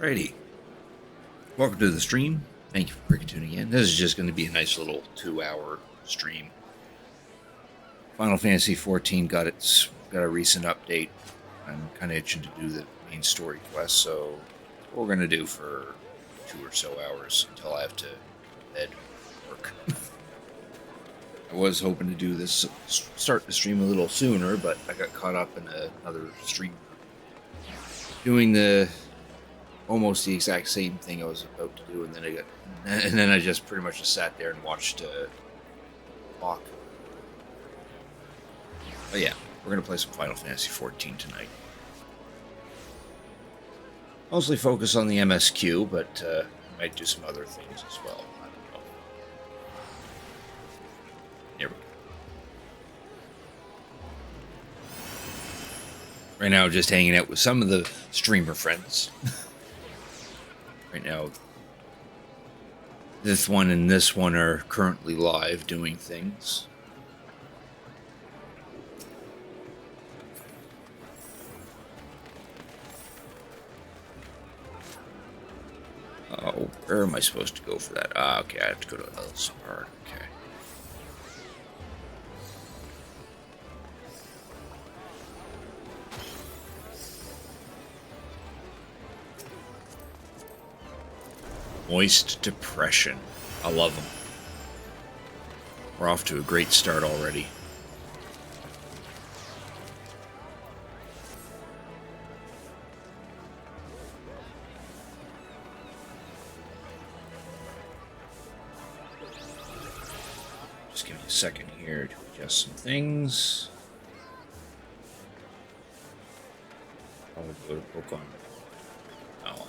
Alrighty, welcome to the stream. Thank you for tuning in. This is just going to be a nice little 2-hour stream. Final Fantasy XIV got a recent update. I'm kind of itching to do the main story quest, so what we're going to do for 2 or so hours until I have to bed work. I was hoping to do this, start the stream a little sooner, but I got caught up in another stream doing almost the exact same thing I was about to do, and then I just pretty much just sat there and watched clock. But yeah, we're gonna play some Final Fantasy XIV tonight. Mostly focus on the MSQ, but I might do some other things as well. I don't know. Here we go. Right now, just hanging out with some of the streamer friends. Right now, this one and this one are currently live doing things. Oh, where am I supposed to go for that? Ah, okay, I have to go to Elsar. Okay. Moist Depression. I love them. We're off to a great start already. Just give me a second here to adjust some things. I'll go to book on. Oh.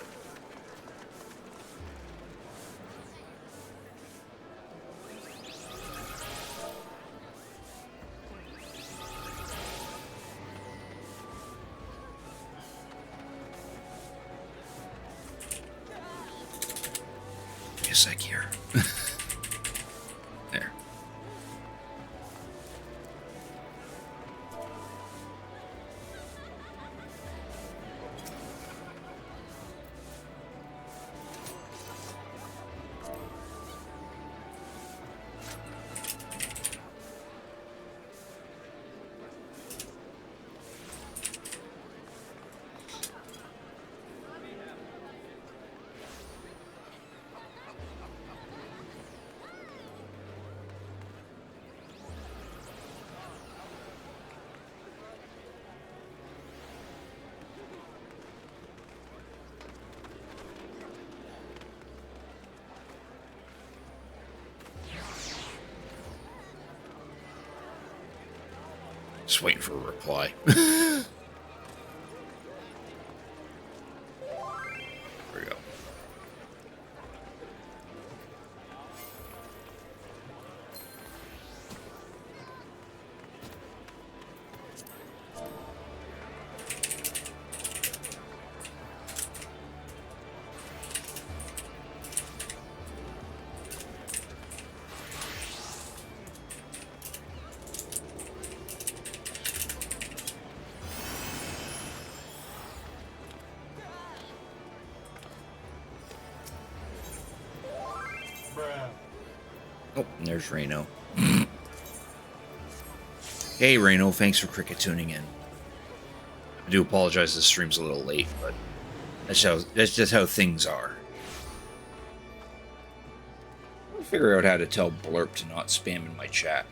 A sec here. There. Just waiting for a reply. There we go. Oh, and there's Reno. Hey, Reno, thanks for cricket tuning in. I do apologize, the stream's a little late, but that's just how things are. I'll figure out how to tell Blurp to not spam in my chat.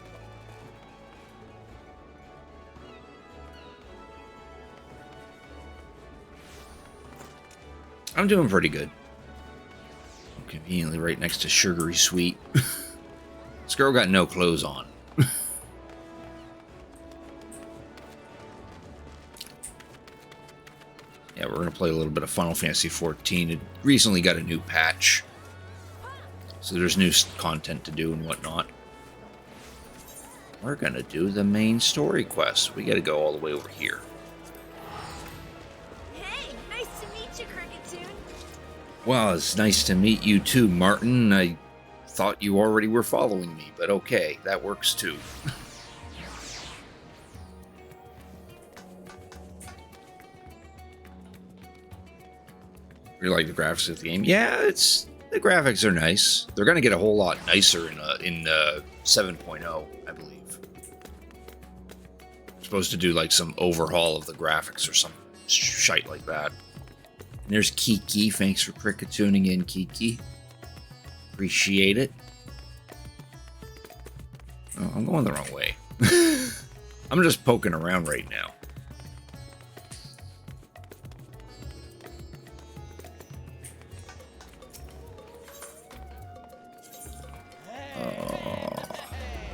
I'm doing pretty good. I'm conveniently right next to Sugary Sweet. This girl got no clothes on. Yeah, we're going to play a little bit of Final Fantasy XIV. It recently got a new patch, so there's new content to do and whatnot. We're going to do the main story quest. We got to go all the way over here. Hey, nice to meet you, Cricketune. Well, it's nice to meet you too, Martin. I thought you already were following me, but okay, that works too. You like the graphics of the game? Yeah, the graphics are nice. They're gonna get a whole lot nicer in 7.0, I believe. Supposed to do like some overhaul of the graphics or some shite like that. And there's Kiki. Thanks for cricket tuning in, Kiki. Appreciate it. Oh, I'm going the wrong way. I'm just poking around right now.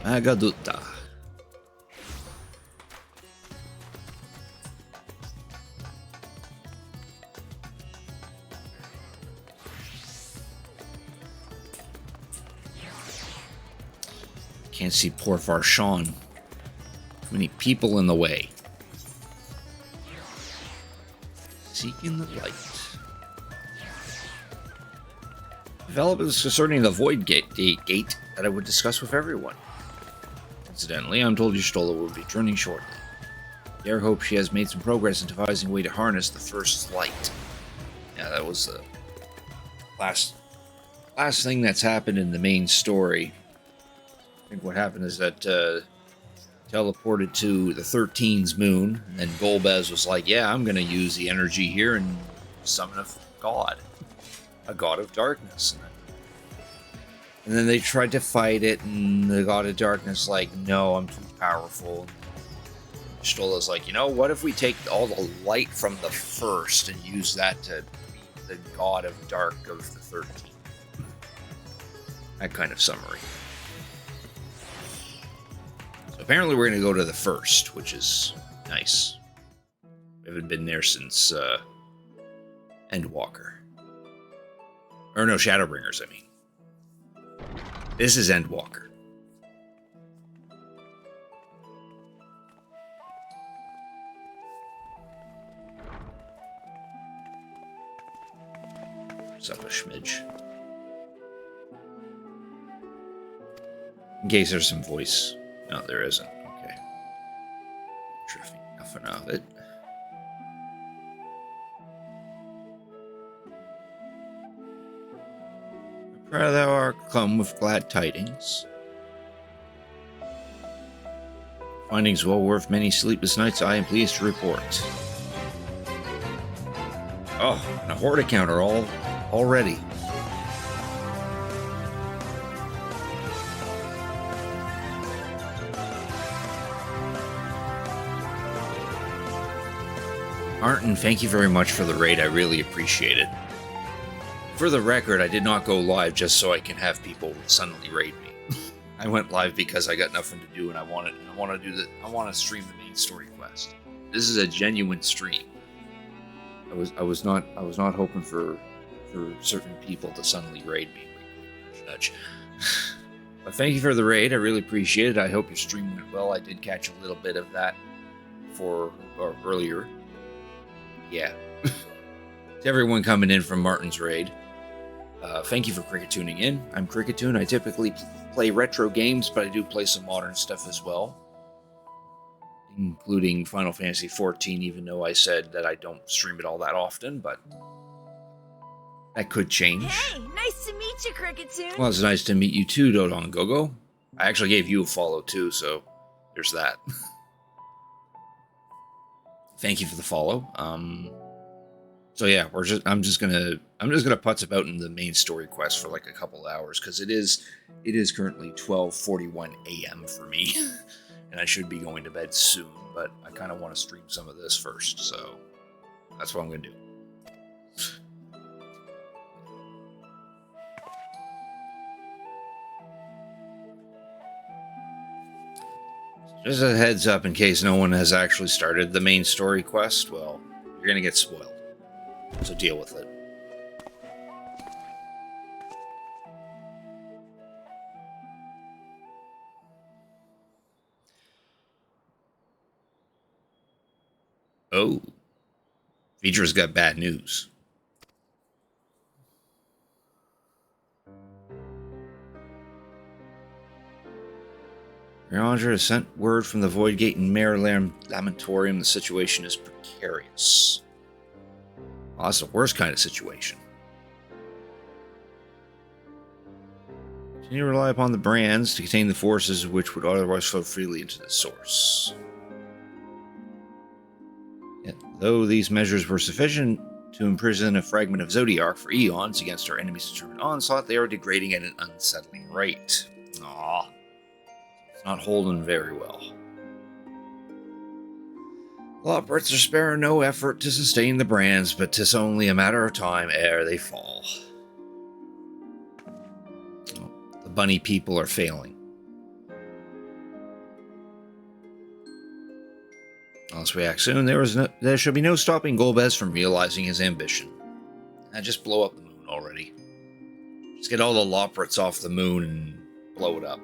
Agaduta. Can't see poor Varshawn. Too many people in the way. Seeking the light. Developments concerning the Void gate that I would discuss with everyone. Incidentally, I'm told Y'shtola will be returning shortly. Dare hope she has made some progress in devising a way to harness the first light. Yeah, that was the last thing that's happened in the main story. I think what happened is that teleported to the 13's moon, and then Golbez was like, yeah, I'm going to use the energy here and summon a god of darkness. And then they tried to fight it, and the god of darkness like, no, I'm too powerful. Y'shtola's like, you know, what if we take all the light from the first and use that to beat the god of dark of the 13? That kind of summary. So apparently we're going to go to the first, which is nice. We haven't been there since Endwalker. Or no, Shadowbringers, I mean. This is Endwalker. What's up a smidge? In case there's some voice. No, there isn't. Okay. Terrific. Nothing of it. Pray thou art come with glad tidings. Findings well worth many sleepless nights, I am pleased to report. Oh, and a horde counter already. Martin, thank you very much for the raid. I really appreciate it. For the record, I did not go live just so I can have people suddenly raid me. I went live because I got nothing to do and I want to stream the main story quest. This is a genuine stream. I was not hoping for certain people to suddenly raid me. Nudge. But thank you for the raid. I really appreciate it. I hope your stream went well. I did catch a little bit of that earlier. Yeah. To everyone coming in from Martin's raid. Thank you for cricket tuning in. I'm Cricketune. I typically play retro games, but I do play some modern stuff as well, including Final Fantasy XIV, even though I said that I don't stream it all that often, but that could change. Hey, nice to meet you, Cricketune. Well, it's nice to meet you too, Dodon Gogo. I actually gave you a follow too, so there's that. Thank you for the follow. So yeah, I'm just gonna putz about in the main story quest for like a couple hours because it is currently 12:41 a.m. for me, and I should be going to bed soon. But I kind of want to stream some of this first, so that's what I'm gonna do. Just a heads up in case no one has actually started the main story quest. Well, you're gonna get spoiled. So deal with it. Oh. Vidra's got bad news. Mirandra has sent word from the Void Gate and Mare Lamentorium. The situation is precarious. Oh, that's the worst kind of situation. Continue to rely upon the brands to contain the forces which would otherwise flow freely into the source. Yet, though these measures were sufficient to imprison a fragment of Zodiac for eons against our enemy's determined onslaught, they are degrading at an unsettling rate. Aww. It's not holding very well. Lockbrits are sparing no effort to sustain the brands, but 'tis only a matter of time ere they fall. Oh, the bunny people are failing. Unless we act soon, there should be no stopping Golbez from realizing his ambition. Just blow up the moon already. Just get all the Lockbrits off the moon and blow it up.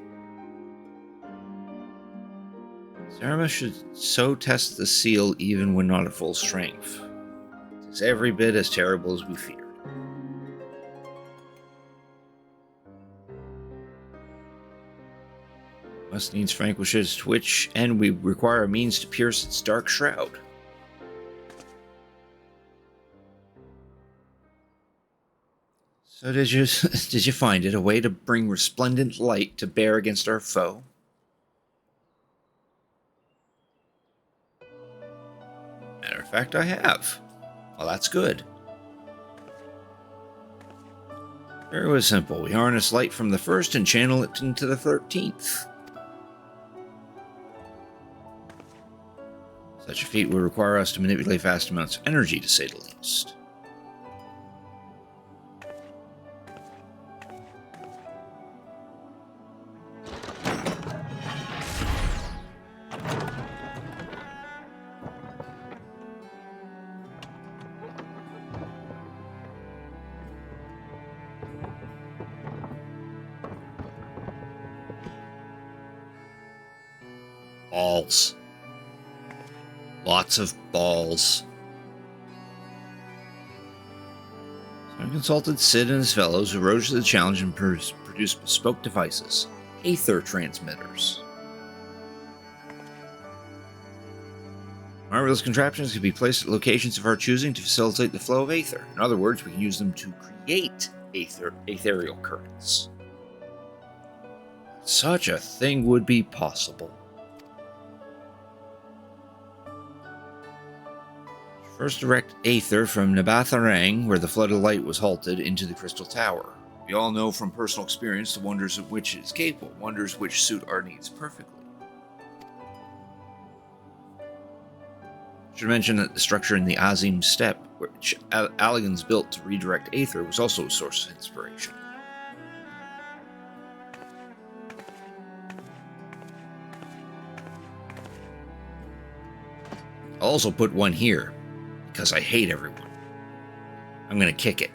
Zerima should so test the seal even when not at full strength. It is every bit as terrible as we feared. Must needs vanquish its twitch, and we require a means to pierce its dark shroud. So did you find it a way to bring resplendent light to bear against our foe? Matter of fact, I have. Well, that's good. Very simple. We harness light from the first and channel it into the 13th. Such a feat would require us to manipulate vast amounts of energy, to say the least. Balls. Lots of balls. So I consulted Sid and his fellows, who rose to the challenge and produced bespoke devices. Aether transmitters. Marvelous contraptions can be placed at locations of our choosing to facilitate the flow of aether. In other words, we can use them to create ethereal currents. Such a thing would be possible. First direct aether from Nabatharang, where the flood of light was halted, into the Crystal Tower. We all know from personal experience the wonders of which it is capable, wonders which suit our needs perfectly. I should mention that the structure in the Azim Steppe, which Alligans built to redirect aether, was also a source of inspiration. I'll also put one here, because I hate everyone. I'm gonna kick it.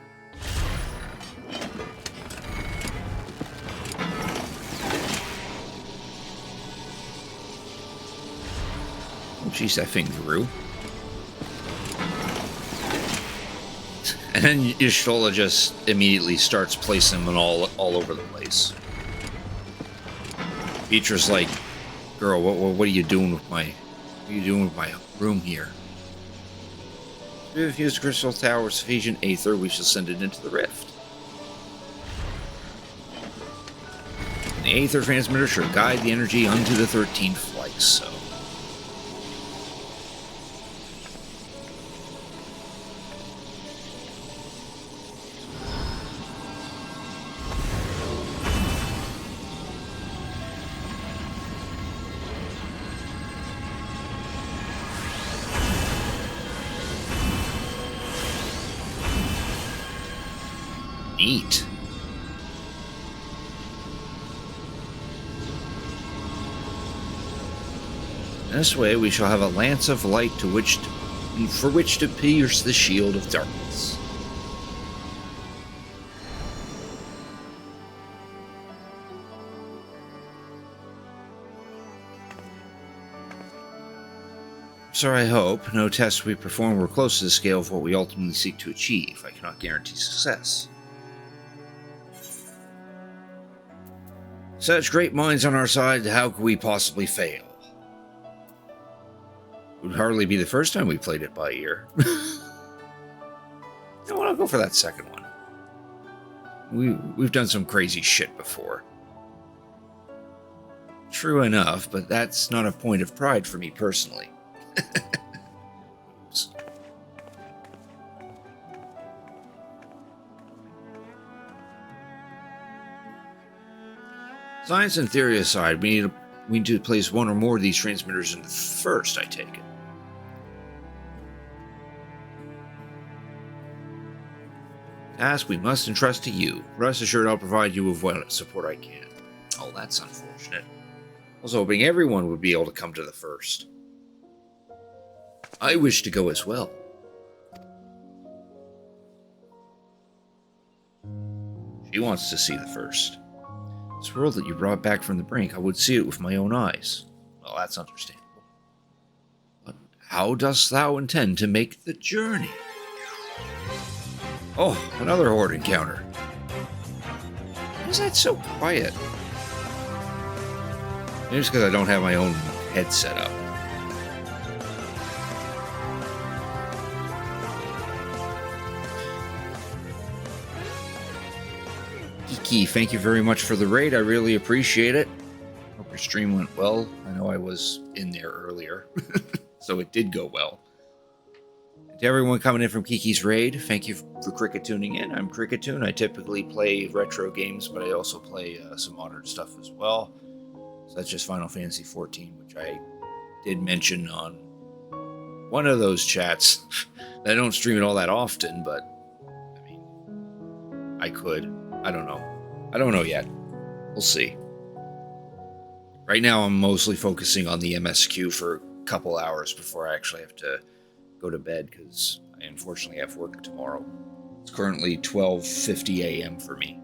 Oh, jeez, that thing grew. And then Y'shtola just immediately starts placing them all over the place. Petra's like, girl, what are you doing with my room here? If we have used Crystal Tower with sufficient aether, we shall send it into the rift. And the aether transmitter shall guide the energy unto the 13th like so. Neat. This way we shall have a lance of light for which to pierce the shield of darkness. So I hope no tests we perform were close to the scale of what we ultimately seek to achieve. I cannot guarantee success. Such great minds on our side, how could we possibly fail? It would hardly be the first time we played it by ear. go for that second one. We've done some crazy shit before. True enough, but that's not a point of pride for me personally. Oops. Science and theory aside, we need to place one or more of these transmitters in the first, I take it. Task we must entrust to you. Rest assured I'll provide you with what support I can. Oh, that's unfortunate. I was hoping everyone would be able to come to the first. I wish to go as well. She wants to see the first. This world that you brought back from the brink, I would see it with my own eyes. Well, that's understandable. But how dost thou intend to make the journey? Oh, another horde encounter. Why is that so quiet? Maybe it's because I don't have my own head set up. Kiki, thank you very much for the raid. I really appreciate it. Hope your stream went well. I know I was in there earlier, so it did go well. And to everyone coming in from Kiki's raid, thank you for Cricket tuning in. I'm Cricket Tune. I typically play retro games, but I also play some modern stuff as well. So that's just Final Fantasy XIV, which I did mention on one of those chats. I don't stream it all that often, but I mean, I could. I don't know. I don't know yet. We'll see. Right now, I'm mostly focusing on the MSQ for a couple hours before I actually have to go to bed, because I unfortunately have work tomorrow. It's currently 12:50 a.m. for me.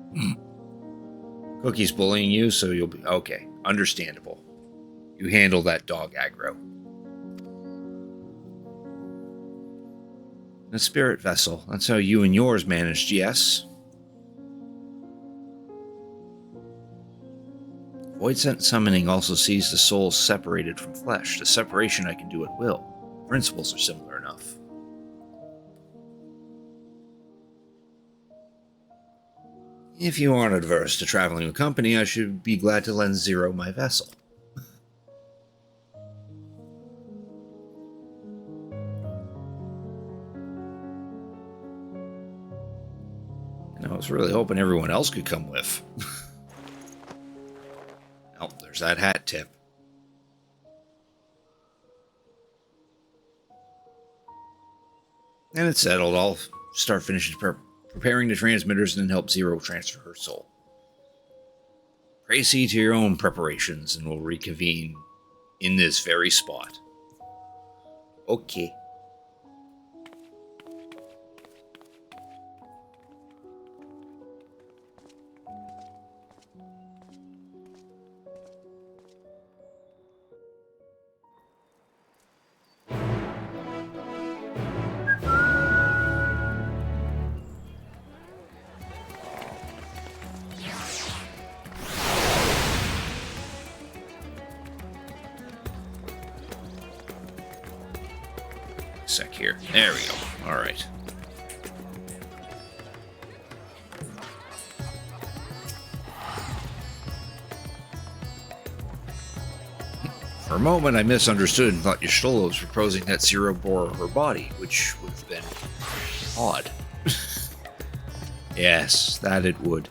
Cookie's bullying you, so you'll be... Okay, understandable. You handle that dog aggro. A spirit vessel. That's how you and yours managed, yes? Void summoning also sees the soul separated from flesh. The separation I can do at will. Principles are similar enough. If you aren't adverse to traveling with company, I should be glad to lend Zero my vessel. And I was really hoping everyone else could come with. Oh, there's that hat tip. And it's settled. I'll start finishing preparing the transmitters and then help Zero transfer her soul. Pray to your own preparations, and we'll reconvene in this very spot. Okay. Sec here. There we go. All right. For a moment, I misunderstood and thought Y'shtola was proposing that Zero bore her body, which would have been odd. Yes, that it would.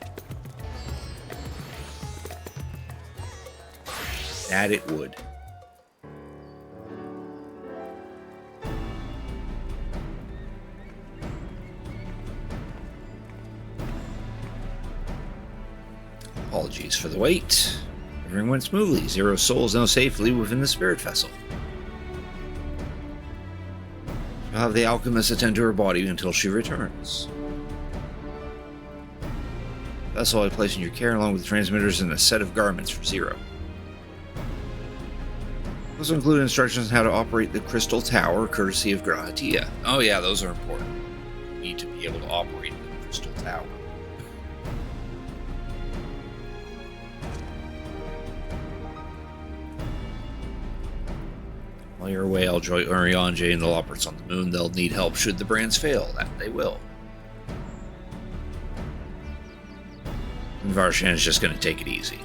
That it would. Apologies for the wait. Everything went smoothly. Zero's soul is now safely within the spirit vessel. I'll have the alchemist attend to her body until she returns. The vessel I place in your care along with the transmitters and a set of garments for Zero. Those include instructions on how to operate the crystal tower, courtesy of Grahatia. Oh yeah, those are important. You need to be able to operate the crystal tower. While you're away, I'll join Urianger and the Loperts on the moon. They'll need help should the brands fail. That they will. And Varshan is just going to take it easy.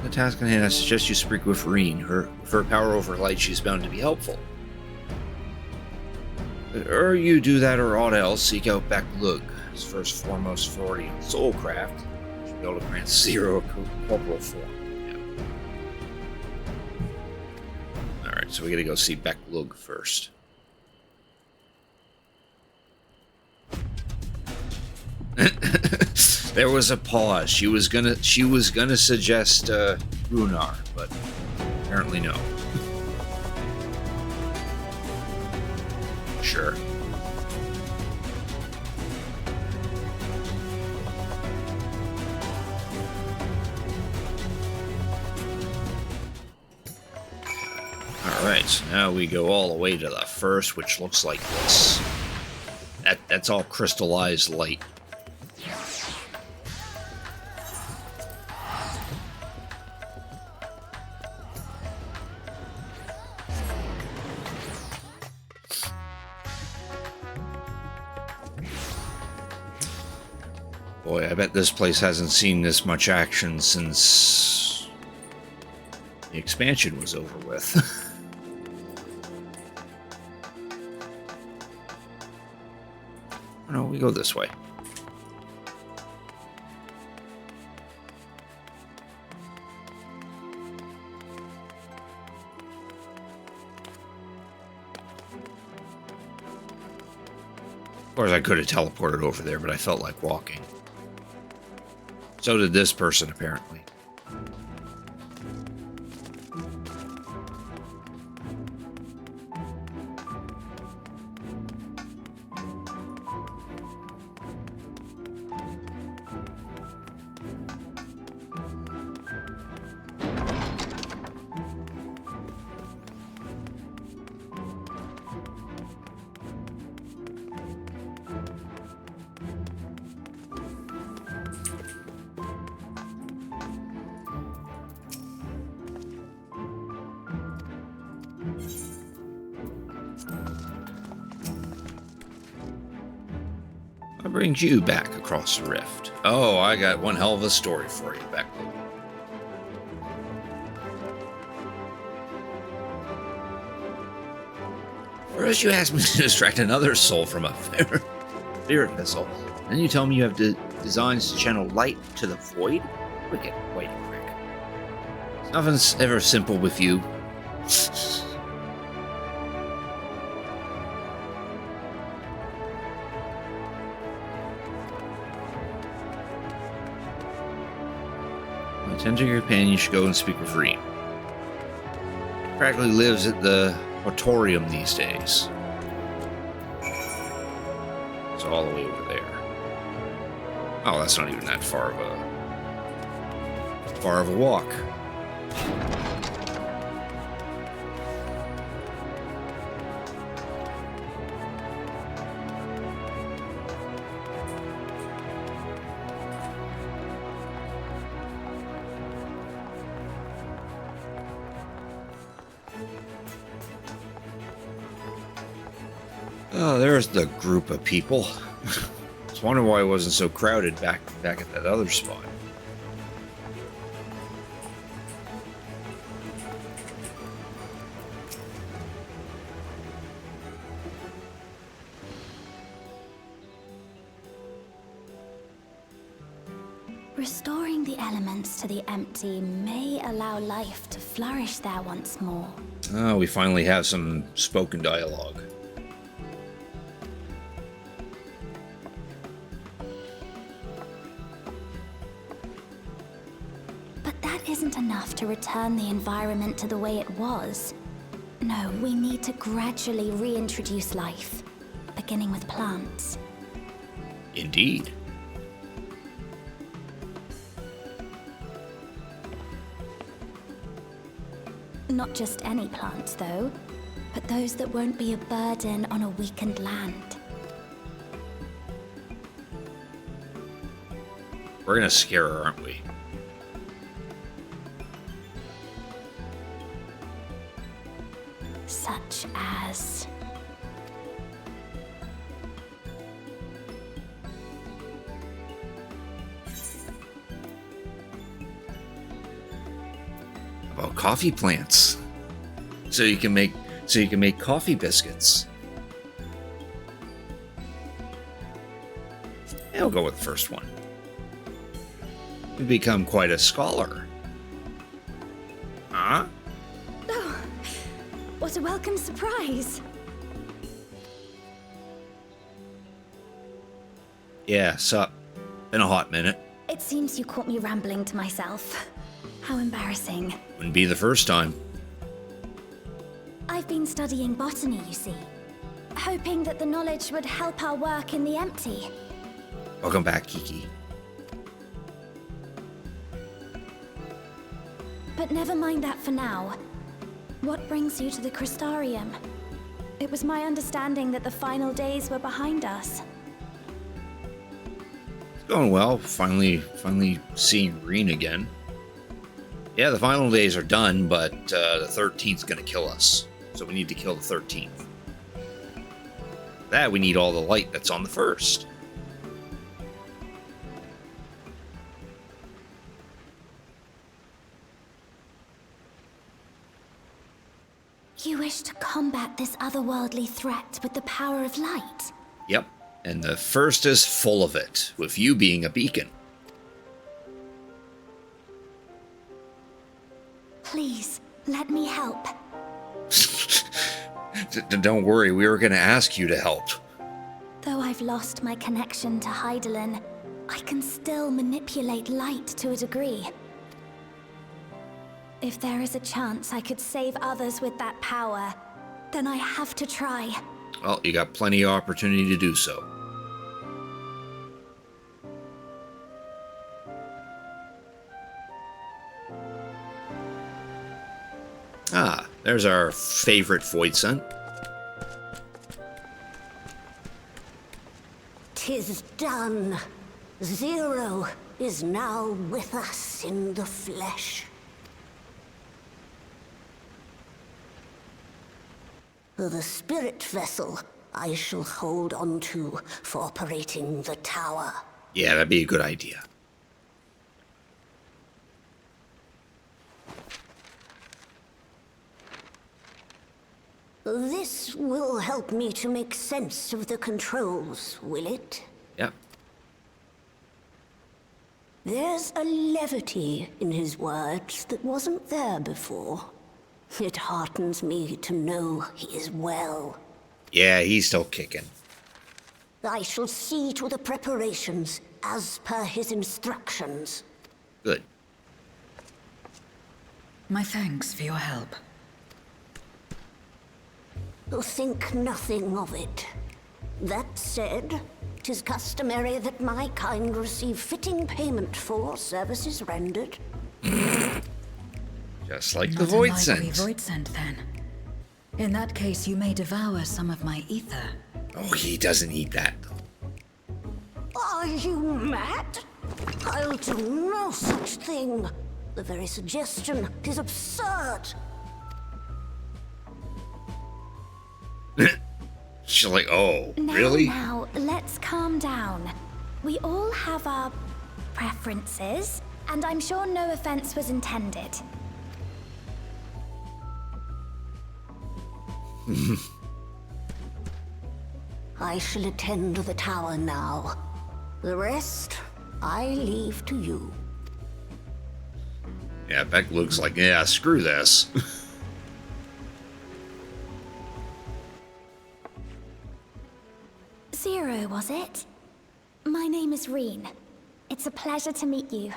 The task at hand, I suggest you speak with Reen. With her power over light, she's bound to be helpful. Or you do that, or aught else, seek out Baklug, his first foremost authority on soulcraft. Should be able to grant 0 corporal form. Yeah. Alright, so we gotta go see Baklug first. There was a pause. She was gonna suggest Lunar, but apparently no. Sure. Alright, so now we go all the way to the first, which looks like this. That's all crystallized light. Boy, I bet this place hasn't seen this much action since the expansion was over with. No, we go this way. Of course, I could have teleported over there, but I felt like walking. So did this person, apparently. What brings you back across the rift? Oh, I got one hell of a story for you, Baklug. First, you asked me to distract another soul from a spirit vessel. Then you tell me you have designs to channel light to the void? Wicked, white prick. Nothing's ever simple with you. Attend to your companion, you should go and speak with Reen. He practically lives at the auditorium these days. It's all the way over there. Oh, that's not even that far of a walk. Oh, there's the group of people. I was wondering why it wasn't so crowded back at that other spot. Restoring the elements to the empty may allow life to flourish there once more. Oh, we finally have some spoken dialogue. Isn't enough to return the environment to the way it was. No, we need to gradually reintroduce life, beginning with plants. Indeed. Not just any plants, though, but those that won't be a burden on a weakened land. We're gonna scare her, aren't we? Such as... Well, coffee plants. So you can make coffee biscuits. Yeah, I'll go with the first one. You become quite a scholar. Huh? Oh, what a welcome surprise. Yeah, sup. Been a hot minute. It seems you caught me rambling to myself. How embarrassing. Wouldn't be the first time. I've been studying botany, you see. Hoping that the knowledge would help our work in the empty. Welcome back, Kiki. But never mind that for now. What brings you to the Crystarium? It was my understanding that the final days were behind us. It's going well. Finally seeing Reen again. Yeah, the final days are done, but the 13th's gonna kill us. So we need to kill the 13th. That we need all the light that's on the first. You wish to combat this otherworldly threat with the power of light? Yep, and the first is full of it, with you being a beacon. Please, let me help. Don't worry, we were going to ask you to help. Though I've lost my connection to Hydaelyn, I can still manipulate light to a degree. If there is a chance I could save others with that power, then I have to try. Well, you got plenty of opportunity to do so. Ah, there's our favorite void scent. 'Tis done. Zero is now with us in the flesh. The spirit vessel I shall hold on to for operating the tower. Yeah, that'd be a good idea. This will help me to make sense of the controls, will it? Yep. There's a levity in his words that wasn't there before. It heartens me to know he is well. Yeah, he's still kicking. I shall see to the preparations as per his instructions. Good. My thanks for your help. Think nothing of it. That said, 'tis customary that my kind receive fitting payment for services rendered. Just like the Not void unlikely scent. void scent, then. In that case, you may devour some of my ether. Oh, he doesn't eat that, though. Are you mad? I'll do no such thing. The very suggestion is absurd. She's like, oh, really? Now, let's calm down. We all have our preferences, and I'm sure no offense was intended. I shall attend to the tower now. The rest, I leave to you. Yeah, Beck looks like, yeah, screw this. Zero, was it? My name is Reen. It's a pleasure to meet you.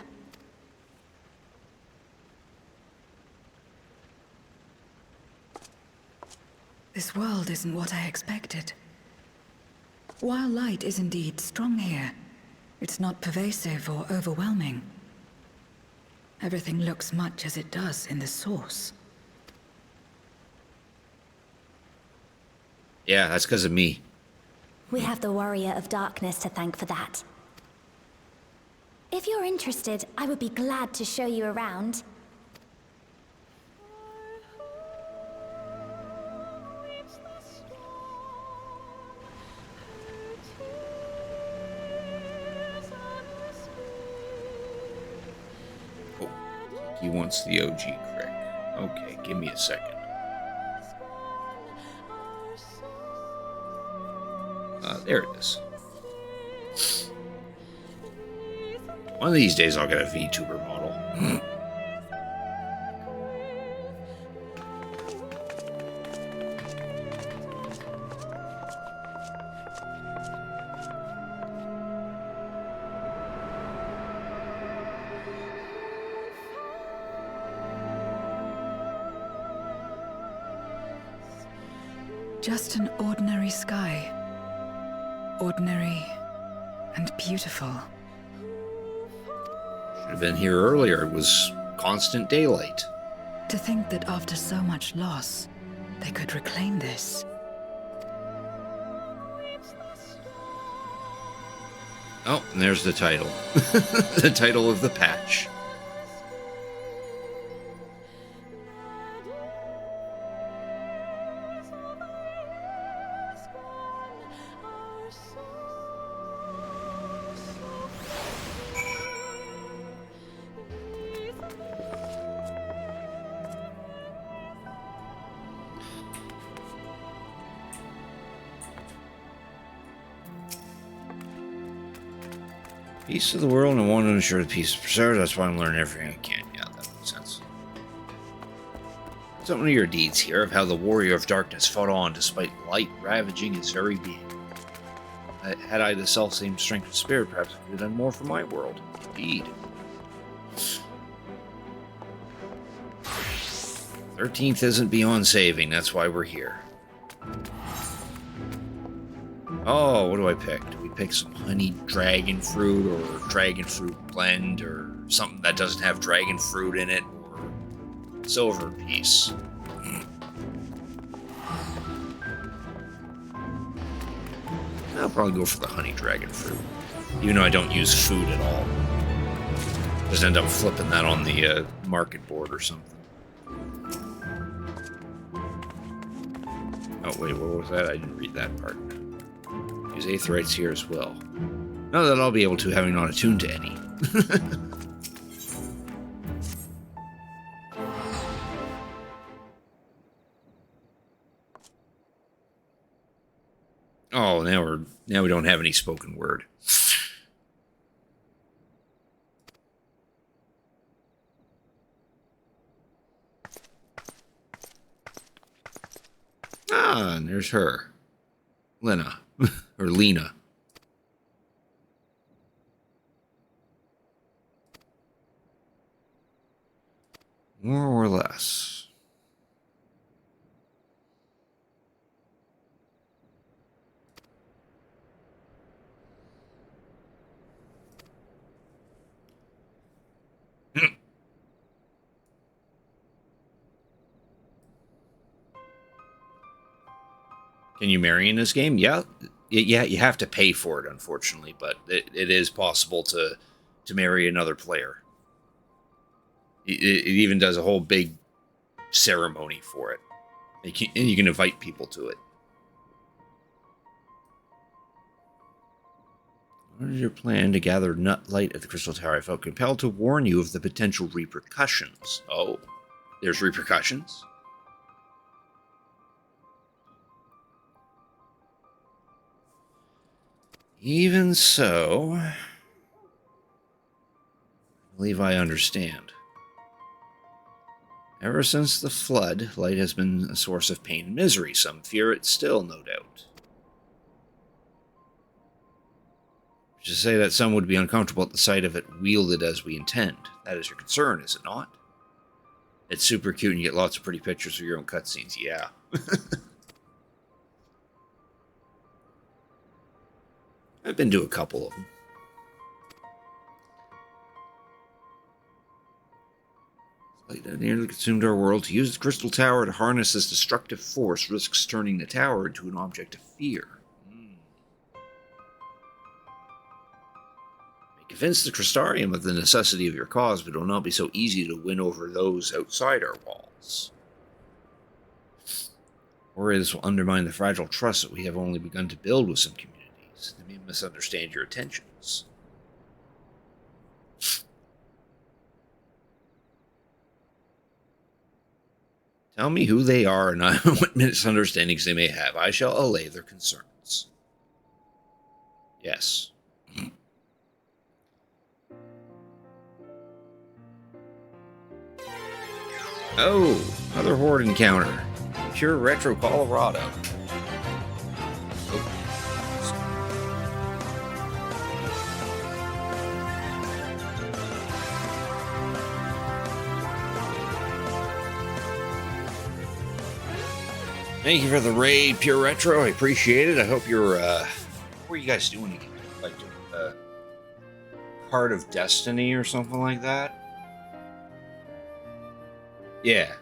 This world isn't what I expected. While light is indeed strong here, it's not pervasive or overwhelming. Everything looks much as it does in the source. Yeah, that's because of me. We have the Warrior of Darkness to thank for that. If you're interested, I would be glad to show you around. Oh, he wants the OG crick. Okay, give me a second. There it is. One of these days I'll get a VTuber model. Just an ordinary sky. Ordinary and beautiful. Should have been here earlier. It was constant daylight. To think that after so much loss, they could reclaim this. Oh, and there's the title. The title of the patch. Peace of the world, and I want to ensure the peace is preserved. That's why I'm learning everything I can. Yeah, that makes sense. Some of your deeds here of how the warrior of darkness fought on despite light ravaging his very being. Had I the self-same strength of spirit, perhaps I could have done more for my world. Indeed. 13th isn't beyond saving, that's why we're here. Oh, what do I pick? Do we pick some honey dragon fruit or dragon fruit blend or something that doesn't have dragon fruit in it or silver piece? I'll probably go for the honey dragon fruit, even though I don't use food at all. Just end up flipping that on the market board or something. Oh wait, what was that? I didn't read that part. Use aetherites here as well. Not that I'll be able to, having not attuned to any. Oh, now we don't have any spoken word. Ah, and there's her. Lena. Or Lena. More or less. Can you marry in this game? Yeah. Yeah, you have to pay for it, unfortunately, but it is possible to marry another player. It even does a whole big ceremony for it. And you can invite people to it. What is your plan to gather nut light at the Crystal Tower? I felt compelled to warn you of the potential repercussions. Oh, there's repercussions? Even so, I believe I understand. Ever since the flood, light has been a source of pain and misery. Some fear it still, no doubt. To say that some would be uncomfortable at the sight of it wielded as we intend. That is your concern, is it not? It's super cute and you get lots of pretty pictures of your own cutscenes, yeah. I've been to a couple of them. Light that nearly consumed our world. To use the Crystal Tower to harness this destructive force risks turning the tower into an object of fear. Convince the Crystarium of the necessity of your cause, but it will not be so easy to win over those outside our walls. Worry this will undermine the fragile trust that we have only begun to build with some communities. They may misunderstand your intentions. Tell me who they are and what misunderstandings they may have. I shall allay their concerns. Yes. Oh, another horde encounter. Pure retro Colorado. Thank you for the raid, Pure Retro. I appreciate it. I hope you're, what are you guys doing again? Like, Heart of Destiny or something like that? Yeah.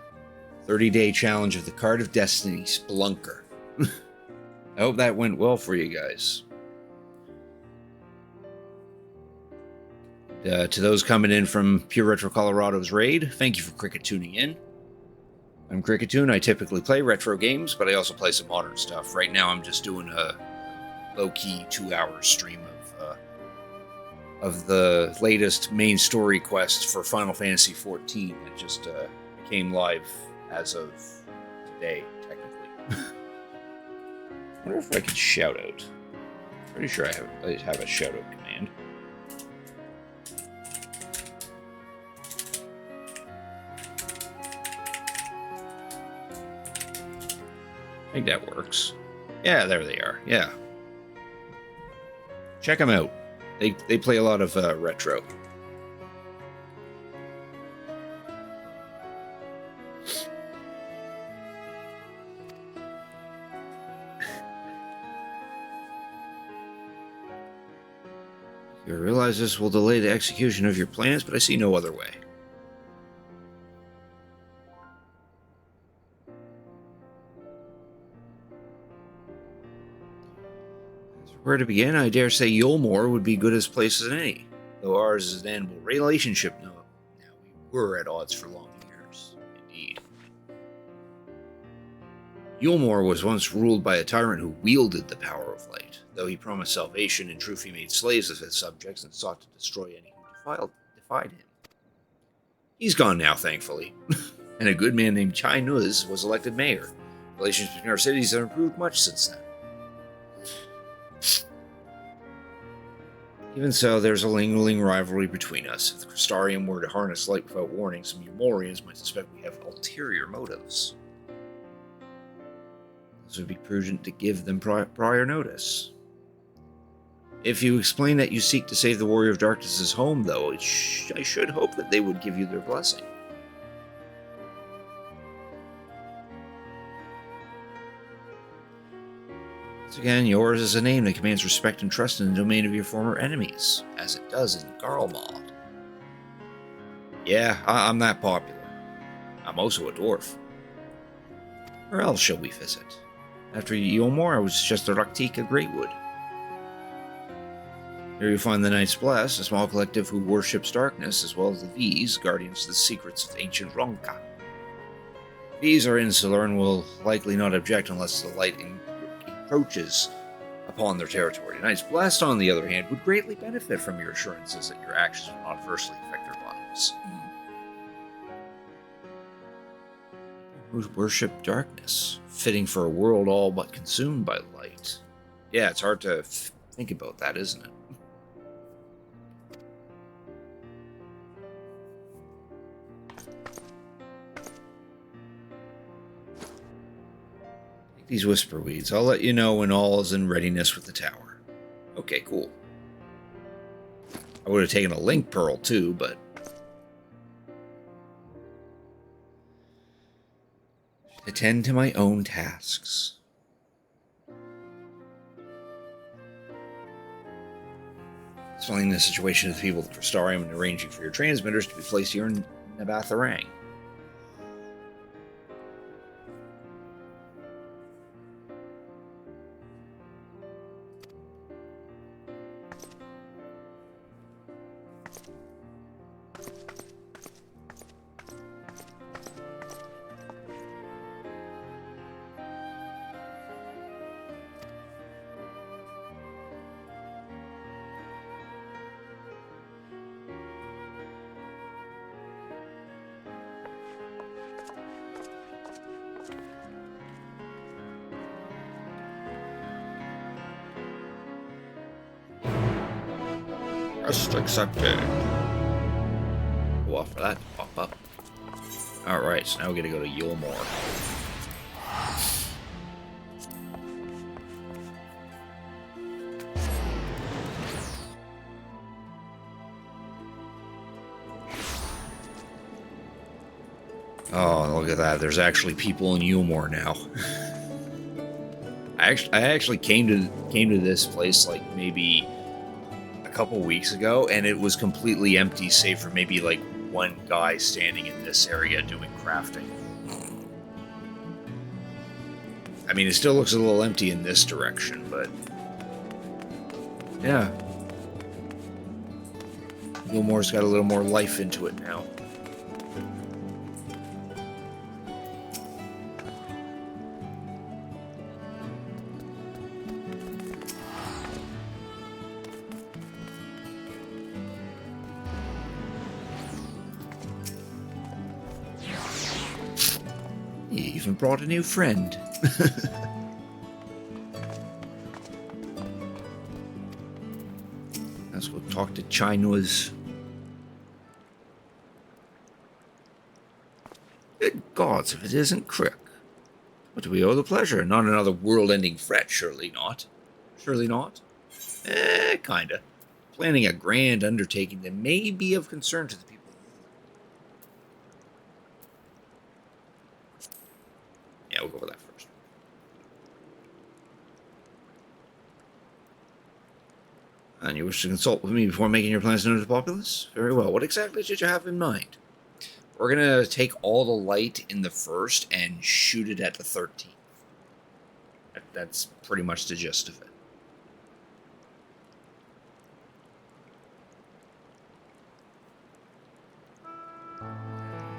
30-day challenge of the Card of Destiny Splunker. I hope that went well for you guys. To those coming in from Pure Retro Colorado's raid, thank you for cricket tuning in. I'm Cricketoon. I typically play retro games, but I also play some modern stuff. Right now I'm just doing a low-key 2-hour stream of the latest main story quest for Final Fantasy XIV. It just became live as of today, technically. I wonder if I could shout out. Pretty sure I have a shout out command. I think that works. Yeah, there they are. Yeah. Check them out. They play a lot of retro. You realize this will delay the execution of your plans, but I see no other way. Where to begin, I dare say Yulmore would be good as place as any, though ours is an animal relationship. Now we were at odds for long years, indeed. Yulmore was once ruled by a tyrant who wielded the power of light. Though he promised salvation, in truth he made slaves of his subjects and sought to destroy any who defied him. He's gone now, thankfully, and a good man named Chai Nuz was elected mayor. Relations between our cities have improved much since then. Even so, there's a lingering rivalry between us. If the Crystarium were to harness light without warning, some Eumorians might suspect we have ulterior motives. This would be prudent to give them prior notice. If you explain that you seek to save the Warrior of Darkness's home, though, I should hope that they would give you their blessing. Once again, yours is a name that commands respect and trust in the domain of your former enemies, as it does in Garlemald. Yeah, I'm that popular. I'm also a dwarf. Where else shall we visit? After Yulmore, I was just a Raktika Greatwood. Here you find the Knights Blessed, a small collective who worships darkness, as well as the V's, guardians of the secrets of ancient Ronka. V's are insular and will likely not object unless the light encroaches upon their territory. Knights Blessed, on the other hand, would greatly benefit from your assurances that your actions will not adversely affect their lives. Who worship darkness, fitting for a world all but consumed by light. Yeah, it's hard to think about that, isn't it? Take these whisper weeds. I'll let you know when all is in readiness with the tower. Okay, cool. I would have taken a link pearl too, but attend to my own tasks. Explaining the situation to the people of the Crystarium and arranging for your transmitters to be placed here in Nabatharang. Request accepted. Go off for that to pop up. Alright, so now we gotta go to Yulmore. Oh, look at that. There's actually people in Yulmore now. I actually came to this place like maybe a couple weeks ago, and it was completely empty, save for maybe like one guy standing in this area doing crafting. I mean, it still looks a little empty in this direction, but yeah, Yulmore's got a little more life into it now. You even brought a new friend. Let's go talk to Chino's. Good gods, if it isn't Crick. What do we owe the pleasure? Not another world-ending fret, surely not. Surely not? Kinda. Planning a grand undertaking that may be of concern to the people. Yeah, we'll go with that first. And you wish to consult with me before making your plans known to the populace? Very well. What exactly did you have in mind? We're going to take all the light in the first and shoot it at the 13th. That's pretty much the gist of it.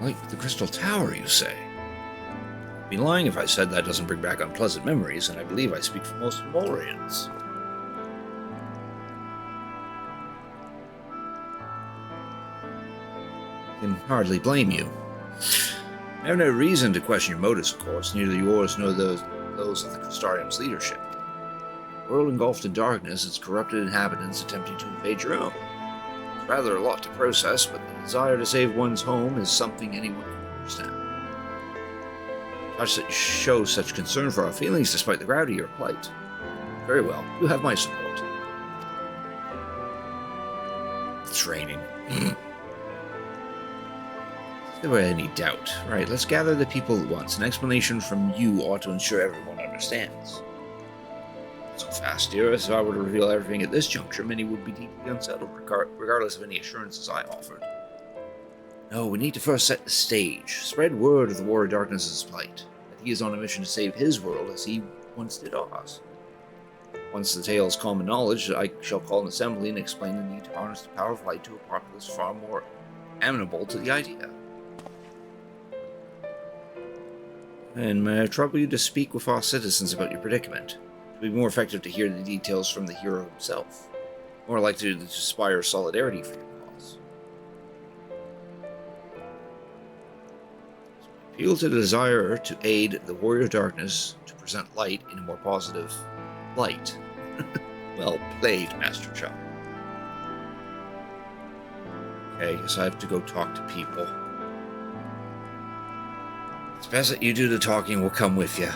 Like the Crystal Tower, you say? I'd be lying if I said that doesn't bring back unpleasant memories, and I believe I speak for most Molarians. I can hardly blame you. I have no reason to question your motives, of course, neither yours nor those of the Crystarium's leadership. A world engulfed in darkness, its corrupted inhabitants attempting to invade your own. It's rather a lot to process, but the desire to save one's home is something anyone can understand. Touch that you show such concern for our feelings despite the gravity of your plight. Very well, you have my support. Training. If there were any doubt. Right, let's gather the people at once. An explanation from you ought to ensure everyone understands. So fast, dearest. If I were to reveal everything at this juncture, many would be deeply unsettled, regardless of any assurances I offered. No, we need to first set the stage. Spread word of the War of Darkness's plight. That he is on a mission to save his world as he once did ours. Once the tale is common knowledge, I shall call an assembly and explain the need to harness the power of light to a populace far more amenable to the idea. And may I trouble you to speak with our citizens about your predicament? It would be more effective to hear the details from the hero himself. More likely to inspire solidarity for your cause. Appeal to the desire to aid the Warrior of Darkness to present light in a more positive light. Well played, Master Chuck. Okay, I guess I have to go talk to people. It's best that you do the talking, we'll come with you.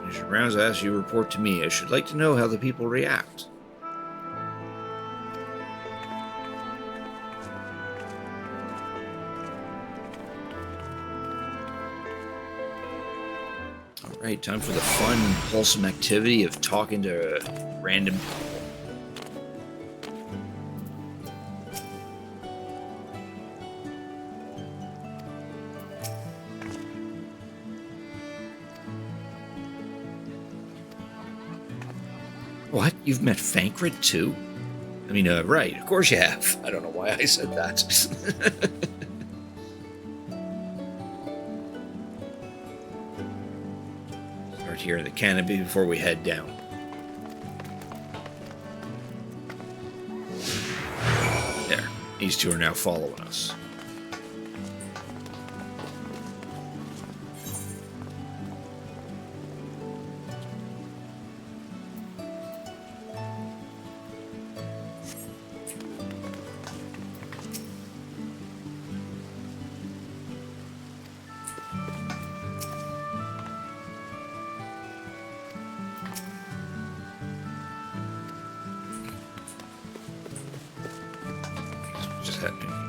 Finish your rounds, I ask you to report to me. I should like to know how the people react. Alright, time for the fun and wholesome activity of talking to random people. What? You've met Fankred too? I mean, right, of course you have. I don't know why I said that. Start here in the canopy before we head down. There. These two are now following us.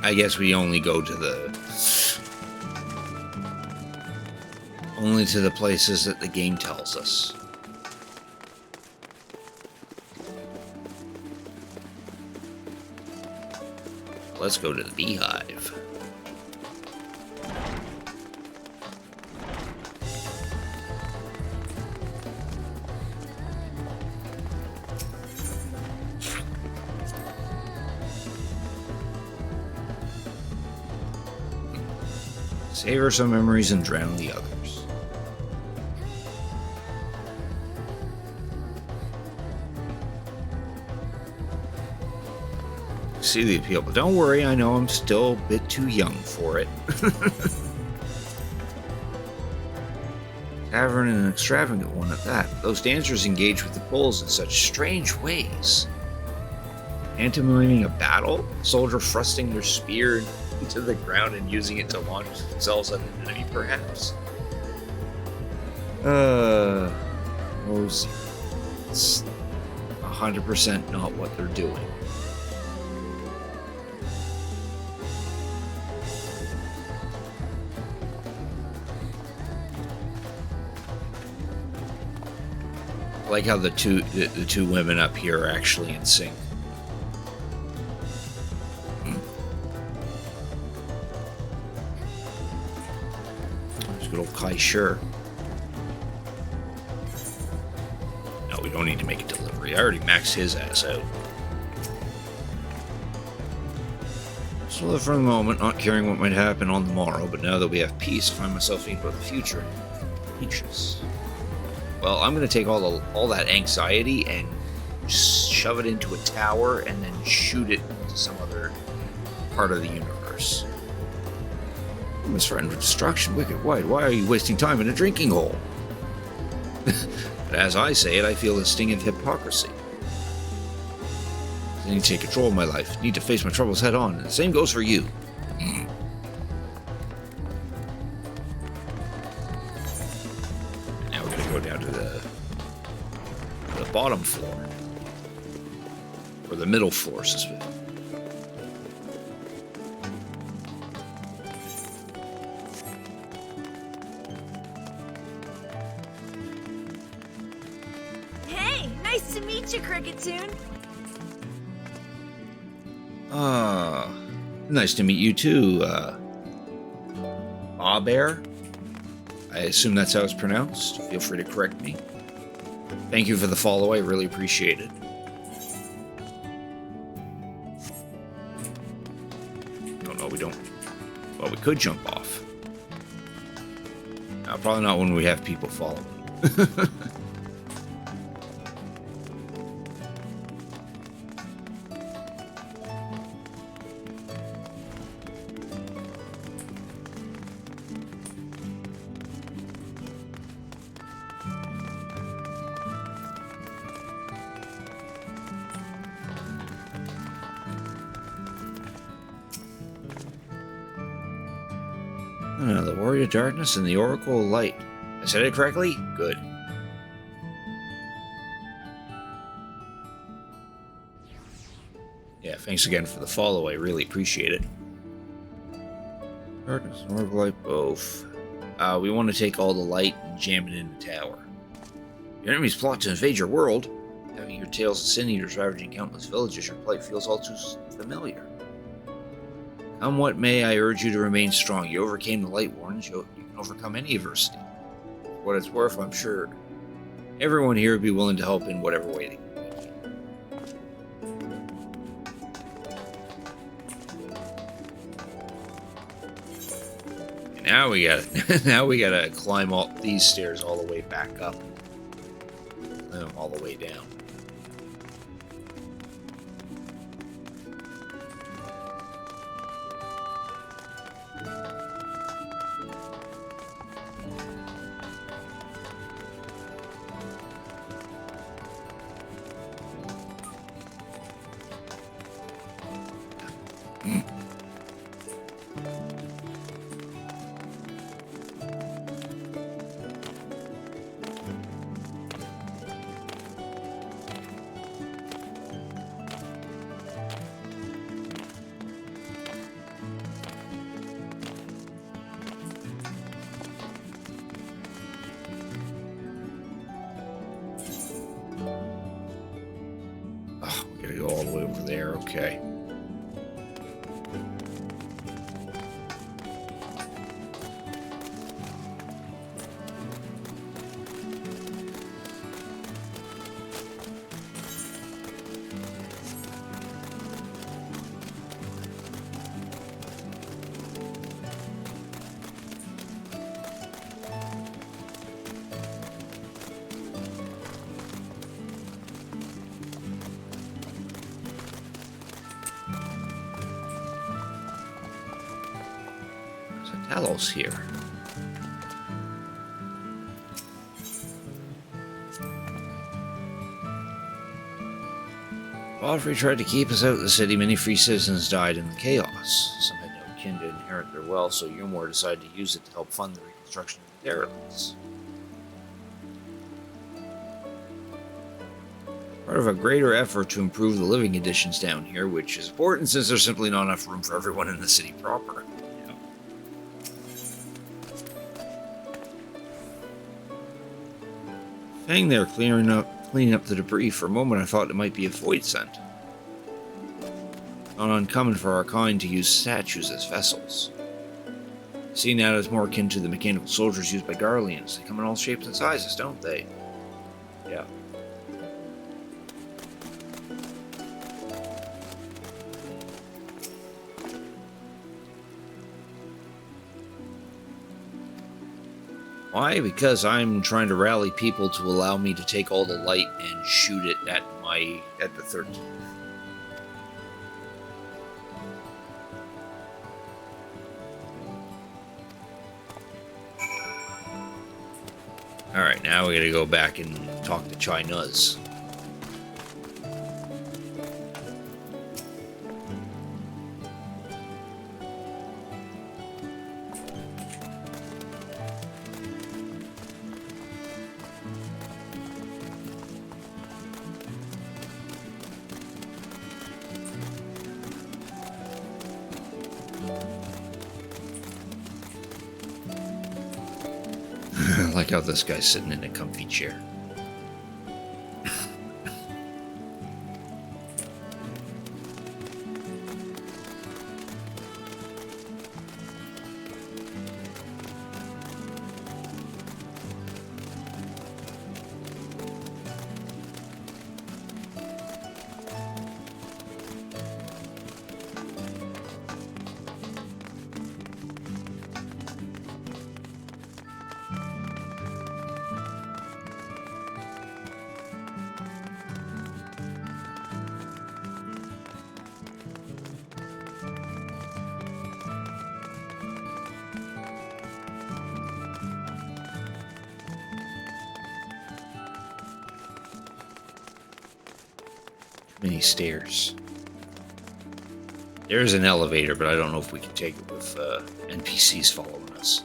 I guess we only go to the places that the game tells us. Let's go to the beehive. Savor some memories and drown the others. See the appeal, but don't worry, I know I'm still a bit too young for it. Tavern and an extravagant one at that. Those dancers engage with the bulls in such strange ways. Pantomiming a battle? A soldier thrusting their spear into the ground and using it to launch themselves at an enemy, perhaps? It's 100% not what they're doing. I like how the two women up here are actually in sync. There's good old Kai Sure. No, we don't need to make a delivery. I already maxed his ass out. So live for the moment, not caring what might happen on the morrow, but now that we have peace, I find myself thinking about the future. Anxious. Well, I'm going to take all that anxiety and just shove it into a tower and then shoot it into some other part of the universe. I'm his friend with destruction, wicked white. Why are you wasting time in a drinking hole? But as I say it, I feel the sting of hypocrisy. I need to take control of my life. Need to face my troubles head on. And the same goes for you. Now we're going to go down to the bottom floor. Or the middle floor, suspect. Hey, nice to meet you, Cricketune. Nice to meet you too, Bear. I assume that's how it's pronounced. Feel free to correct me. Thank you for the follow, I really appreciate it. Oh no, we don't. Well, we could jump off. No, probably not when we have people following. The Warrior of Darkness and the Oracle of Light. I said it correctly? Good. Yeah, thanks again for the follow. I really appreciate it. Darkness and Oracle of Light both. We want to take all the light and jam it in the tower. Your enemies plot to invade your world. Having your tales of sin eaters ravaging countless villages, your plight feels all too familiar. Come what may, I urge you to remain strong. You overcame the Light Wardens. You can overcome any adversity. For what it's worth, I'm sure everyone here would be willing to help in whatever way they can. And now we gotta climb all these stairs all the way back up. Climb them all the way down. over there. Okay. Talos here. Joffrey tried to keep us out of the city. Many free citizens died in the chaos. Some had no kin to inherit their wealth, so Yumor decided to use it to help fund the reconstruction of the derelicts. Part of a greater effort to improve the living conditions down here, which is important since there's simply not enough room for everyone in the city proper. Hang there, cleaning up the debris. For a moment, I thought it might be a void scent. Not uncommon for our kind to use statues as vessels. Seeing that as more akin to the mechanical soldiers used by Garleans. They come in all shapes and sizes, don't they? Yeah. Why? Because I'm trying to rally people to allow me to take all the light and shoot it at the 13th. Alright, now we gotta go back and talk to Chai Nuz. I like how this guy's sitting in a comfy chair. Many stairs. There's an elevator, but I don't know if we can take it with NPCs following us.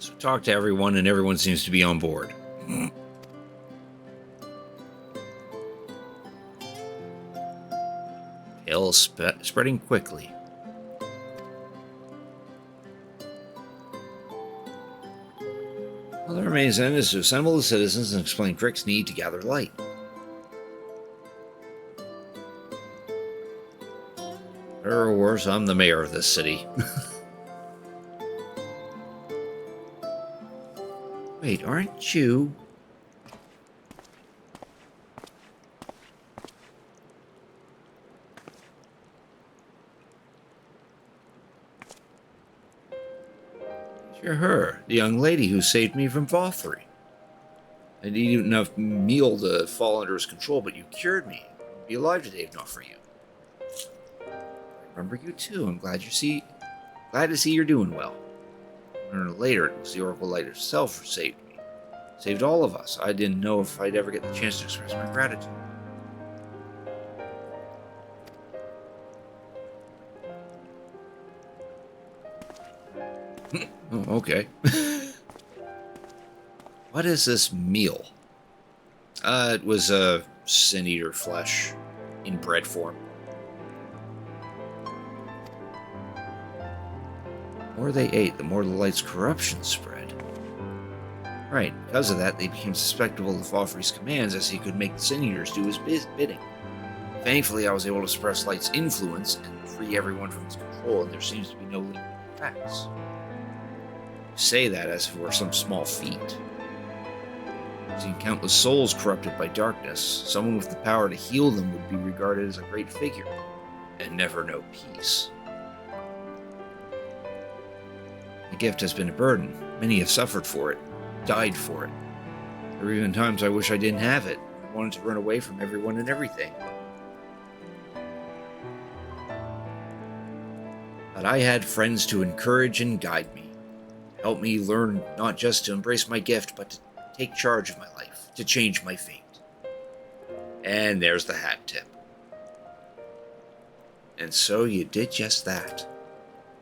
So talk to everyone, and everyone seems to be on board. Tale spreading quickly. All that remains then is to assemble the citizens and explain Crick's need to gather light. Better or worse, I'm the mayor of this city. Wait, aren't you? You're her, the young lady who saved me from Vothry. I didn't eat enough meal to fall under his control, but you cured me. I'd be alive today if not for you. I remember you too. I'm glad to see you're doing well. I learned later it was the Oracle Light herself who saved me. Saved all of us. I didn't know if I'd ever get the chance to express my gratitude. Oh, okay. What is this meal? It was sin eater flesh in bread form. The more they ate, the more the light's corruption spread. Right, because of that, they became susceptible to Fofri's commands, as he could make the sin eaters do his bidding. Thankfully, I was able to suppress light's influence and free everyone from its control, and there seems to be no lingering effects. You say that as if it were some small feat. Seeing countless souls corrupted by darkness, someone with the power to heal them would be regarded as a great figure, and never know peace. The gift has been a burden. Many have suffered for it, died for it. There are even times I wish I didn't have it. I wanted to run away from everyone and everything. But I had friends to encourage and guide me, help me learn not just to embrace my gift, but to take charge of my life, to change my fate. And there's the hat tip. And so you did just that.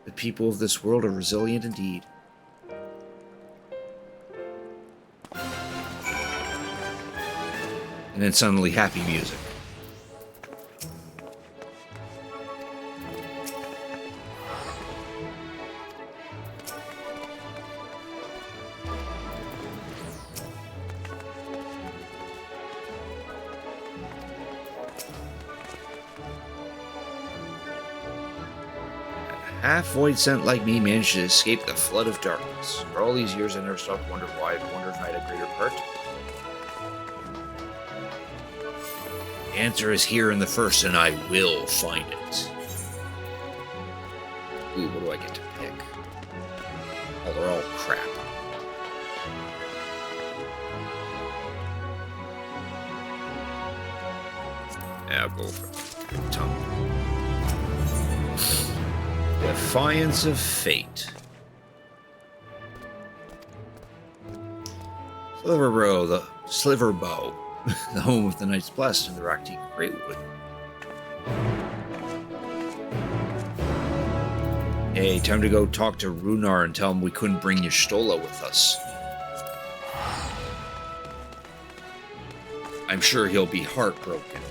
The people of this world are resilient indeed. And then suddenly happy music. Half-void scent like me managed to escape the flood of darkness. For all these years I never stopped to wonder why. I wondered if I had a greater part. The answer is here in the first, and I will find it. Ooh, what do I get to pick? Oh, they're all crap. Yeah, I'll go for the tongue. Defiance of Fate. Sliver Bow, the home of the Knights Blessed and the Raktik Greatwood. Hey, time to go talk to Lunar and tell him we couldn't bring Y'shtola with us. I'm sure he'll be heartbroken.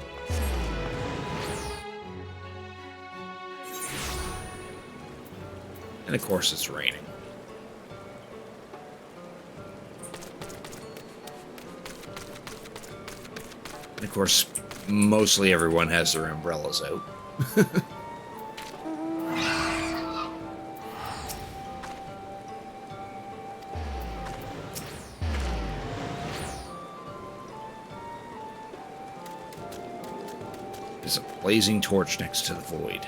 And of course it's raining. And of course, mostly everyone has their umbrellas out. There's a blazing torch next to the void.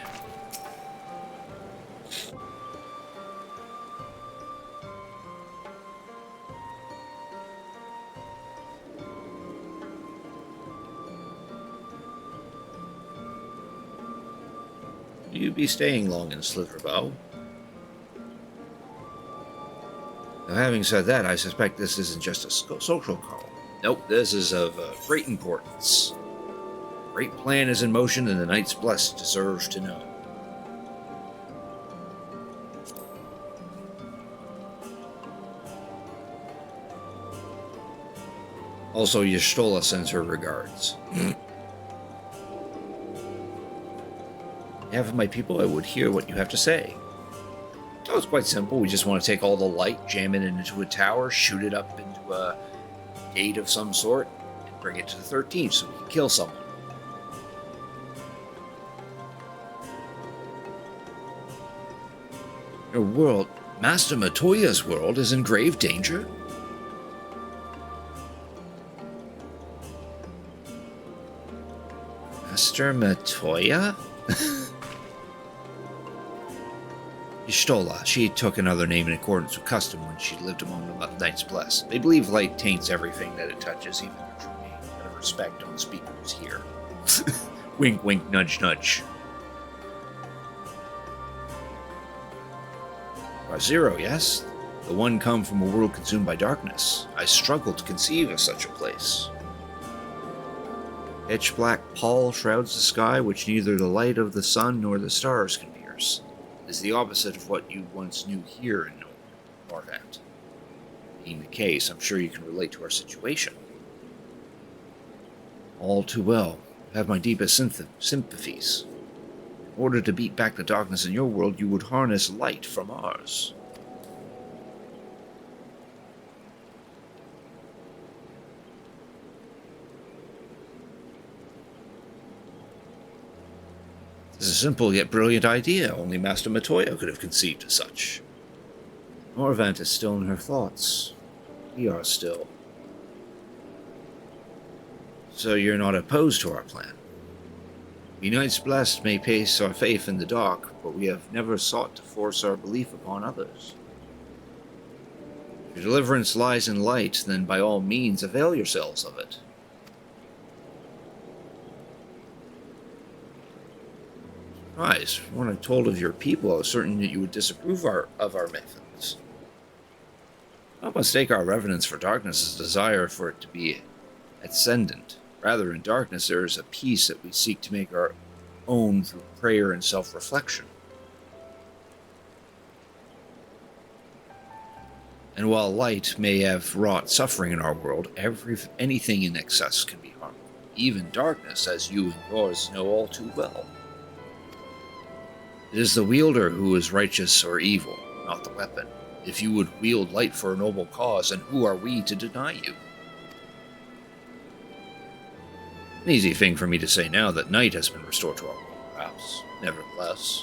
You be staying long in Sliverbow. Now, having said that, I suspect this isn't just a social call. Nope, this is of great importance. A great plan is in motion, and the Knights Blessed deserve to know. Also, Y'shtola sends her regards. Half of my people, I would hear what you have to say. Oh, it's quite simple. We just want to take all the light, jam it into a tower, shoot it up into a gate of some sort, and bring it to the 13th so we can kill someone. Your world, Master Matoya's world, is in grave danger? Master Matoya? Y'shtola. She took another name in accordance with custom when she lived among the Knights Blessed. They believe light taints everything that it touches, even their true name. Out of respect, don't speak who's here. Wink, wink, nudge, nudge. Zero, yes? The one come from a world consumed by darkness. I struggle to conceive of such a place. Pitch black pall shrouds the sky, which neither the light of the sun nor the stars can pierce. It is the opposite of what you once knew here in Norvant. Being the case, I'm sure you can relate to our situation. All too well. I have my deepest sympathies. In order to beat back the darkness in your world, you would harness light from ours. It's a simple yet brilliant idea. Only Master Matoya could have conceived of such. Norvant is still in her thoughts. We are still. So you're not opposed to our plan? We Knights Blessed may place our faith in the dark, but we have never sought to force our belief upon others. If your deliverance lies in light, then by all means avail yourselves of it. Surprised. When I told of your people, I was certain that you would disapprove of our methods. Don't mistake our reverence for darkness as a desire for it to be ascendant. Rather, in darkness, there is a peace that we seek to make our own through prayer and self-reflection. And while light may have wrought suffering in our world, anything in excess can be harmful. Even darkness, as you and yours know all too well. It is the wielder who is righteous or evil, not the weapon. If you would wield light for a noble cause, then who are we to deny you? An easy thing for me to say now that night has been restored to our world, perhaps. Nevertheless,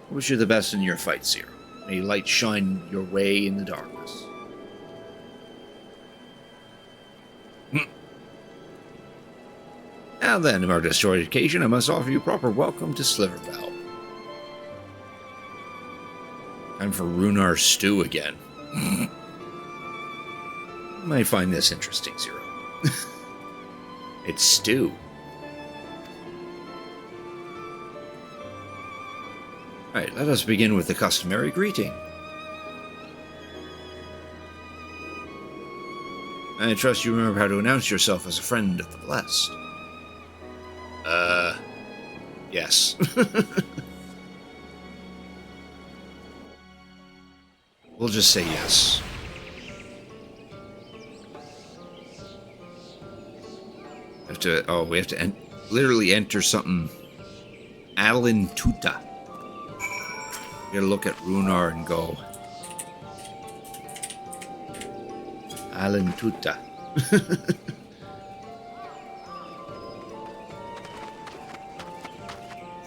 I wish you the best in your fight, Zero. May light shine your way in the darkness. Now then, on our destroyed occasion, I must offer you proper welcome to Sliverbow. Time for Lunar stew again. You might find this interesting, Zero. It's stew. Alright, let us begin with the customary greeting. I trust you remember how to announce yourself as a friend of the blessed. Yes. We'll just say yes. We have to literally enter something. Alan Tuta. We gotta look at Runar and go. Alan Tuta.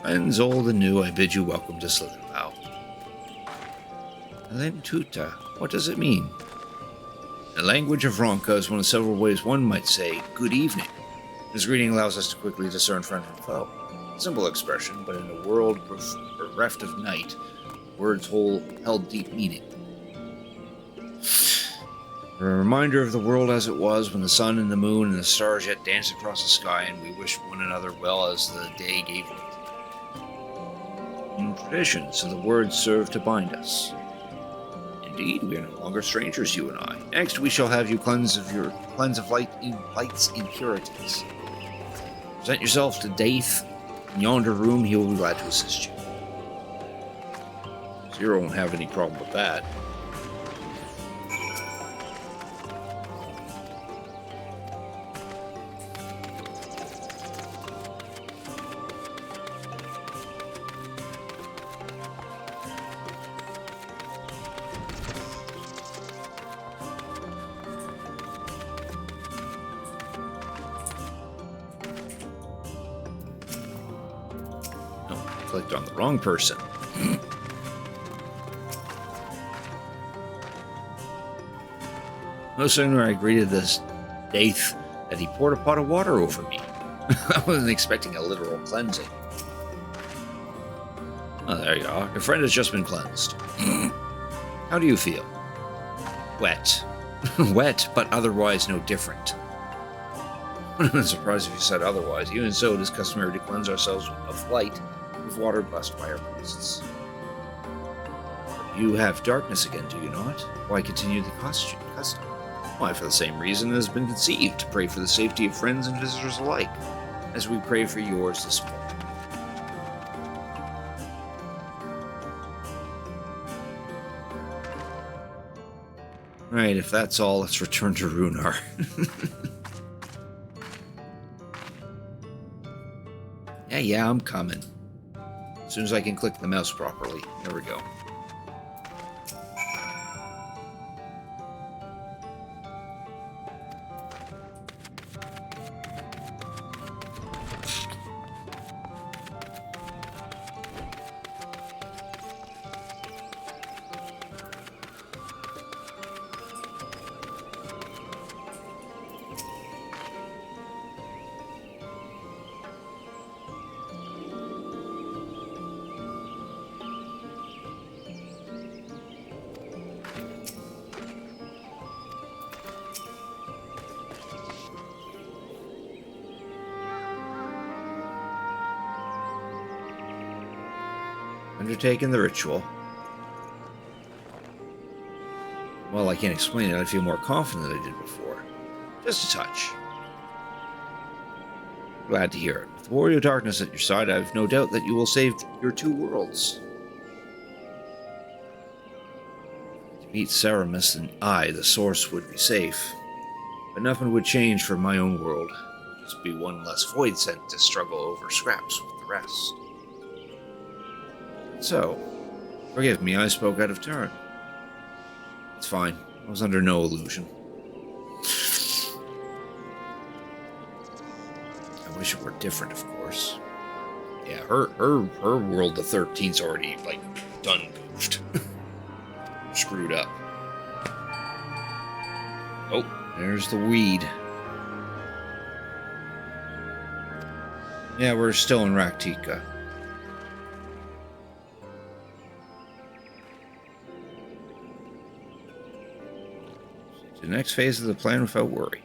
Friends old and new, I bid you welcome to Sliverbow. Alan Tuta. What does it mean? The language of Ronka is one of several ways one might say, good evening. This greeting allows us to quickly discern friend from foe. A simple expression, but in a world bereft of night, words held deep meaning. A reminder of the world as it was when the sun and the moon and the stars yet danced across the sky, and we wished one another well as the day gave light. In tradition, so the words serve to bind us. Indeed, we are no longer strangers, you and I. Next, we shall have you cleanse of light's impurities. Present yourself to Daith in yonder room. He will be glad to assist you. Zero won't have any problem with that. Clicked on the wrong person. No sooner I greeted this Daith that he poured a pot of water over me. I wasn't expecting a literal cleansing. Oh, there you are. Your friend has just been cleansed. How do you feel? Wet. Wet, but otherwise no different. I'm surprised if you said otherwise. Even so, it is customary to cleanse ourselves of light with water blessed by our priests. You have darkness again, do you not? Why continue the custom? Why, for the same reason it has been conceived, to pray for the safety of friends and visitors alike, as we pray for yours this morning. Right, if that's all, let's return to Runar. Yeah, I'm coming. As soon as I can click the mouse properly. There we go. Undertaken the ritual. Well, I can't explain it. I feel more confident than I did before. Just a touch. Glad to hear it. With the Warrior of Darkness at your side, I have no doubt that you will save your two worlds. To meet Ceramus and I, the Source, would be safe. But nothing would change for my own world. It would just be one less void sent to struggle over scraps with the rest. So, forgive me, I spoke out of turn. It's fine. I was under no illusion. I wish it were different, of course. Yeah, her world, the 13's already, like, done goofed. Screwed up. Oh, there's the weed. Yeah, we're still in Raktika. The next phase of the plan without worry.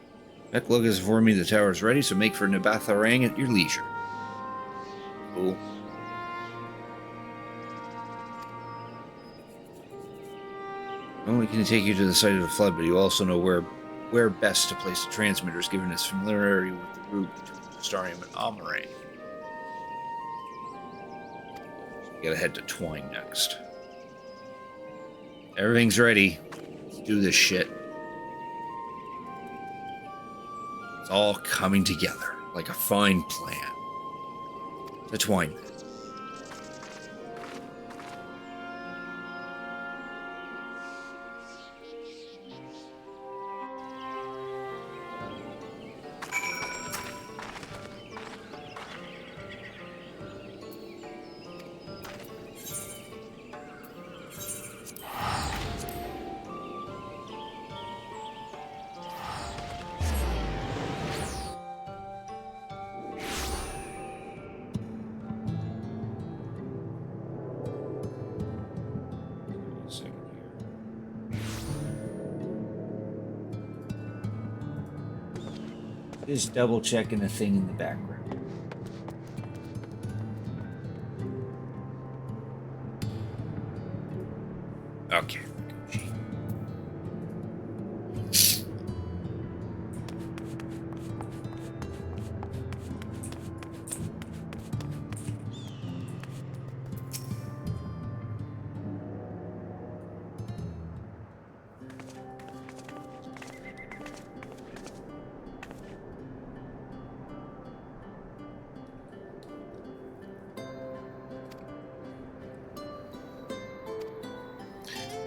Eklug has informed me the tower is ready, so make for Nabatharang at your leisure. Cool. Not only can he take you to the site of the flood, but you also know where best to place the transmitters, given his familiarity with the route between Starium and Amarang. So we gotta head to Twine next. Everything's ready. Let's do this shit. It's all coming together like a fine plan. The Twine. Just double checking the thing in the background. Okay.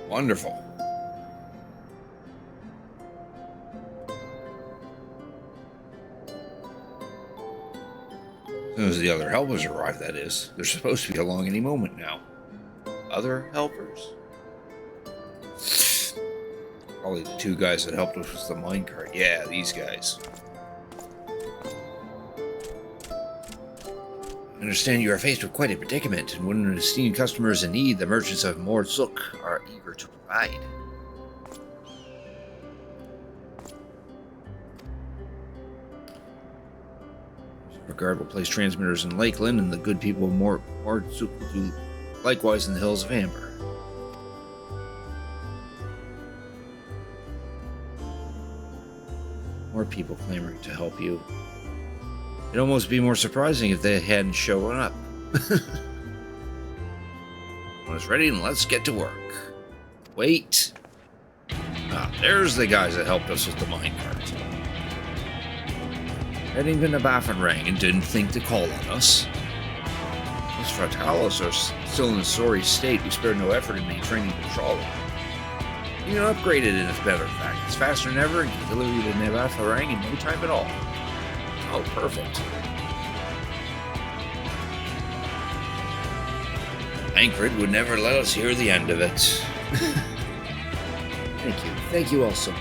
Wonderful. As soon as the other helpers arrive, that is. They're supposed to be along any moment now. Other helpers? Probably the two guys that helped us with the minecart. Yeah, these guys. I understand you are faced with quite a predicament, and when an esteemed customer is in need, the merchants of Mordzuk are eager to provide. Regard will place transmitters in Lakeland, and the good people of Mordzuk will do likewise in the Hills of Amber. More people clamoring to help you. It'd almost be more surprising if they hadn't shown up. When it's ready, and let's get to work. Wait. Ah, there's the guys that helped us with the minecart. Hadn't even a baffin rang and didn't think to call on us. Those Fratalos are still in a sorry state. We spared no effort in maintaining the trolley. Even upgraded in its better fact. It's faster than ever and can deliver you to Nevafarang in no time at all. Oh, perfect. Ankrid would never let us hear the end of it. Thank you. Thank you also.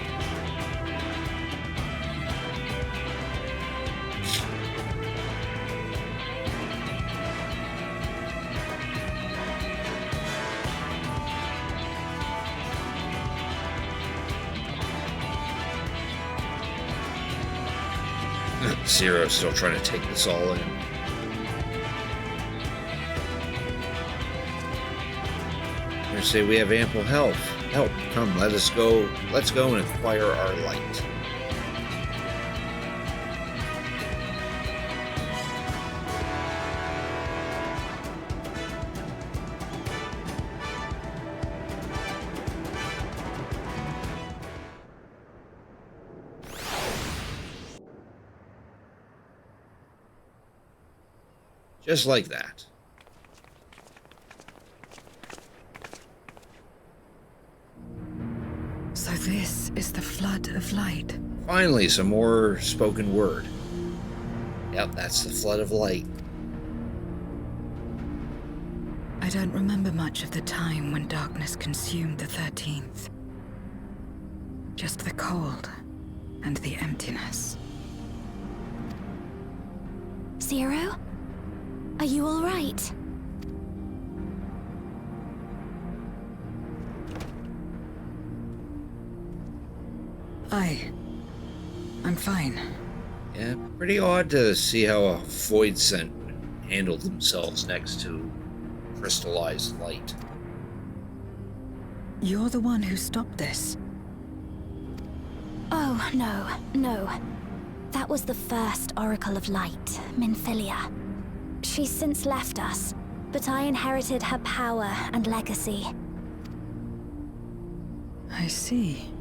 Zero's still trying to take this all in. They say we have ample help. Come, let us go. Let's go and acquire our light. Just like that. So this is the flood of light. Finally, some more spoken word. Yep, that's the flood of light. I don't remember much of the time when darkness consumed the 13th. Just the cold and the emptiness. Zero? Are you all right? I'm fine. Yeah, pretty odd to see how a void scent handled themselves next to crystallized light. You're the one who stopped this. Oh, no. That was the first Oracle of Light, Minfilia. She's since left us, but I inherited her power and legacy. I see.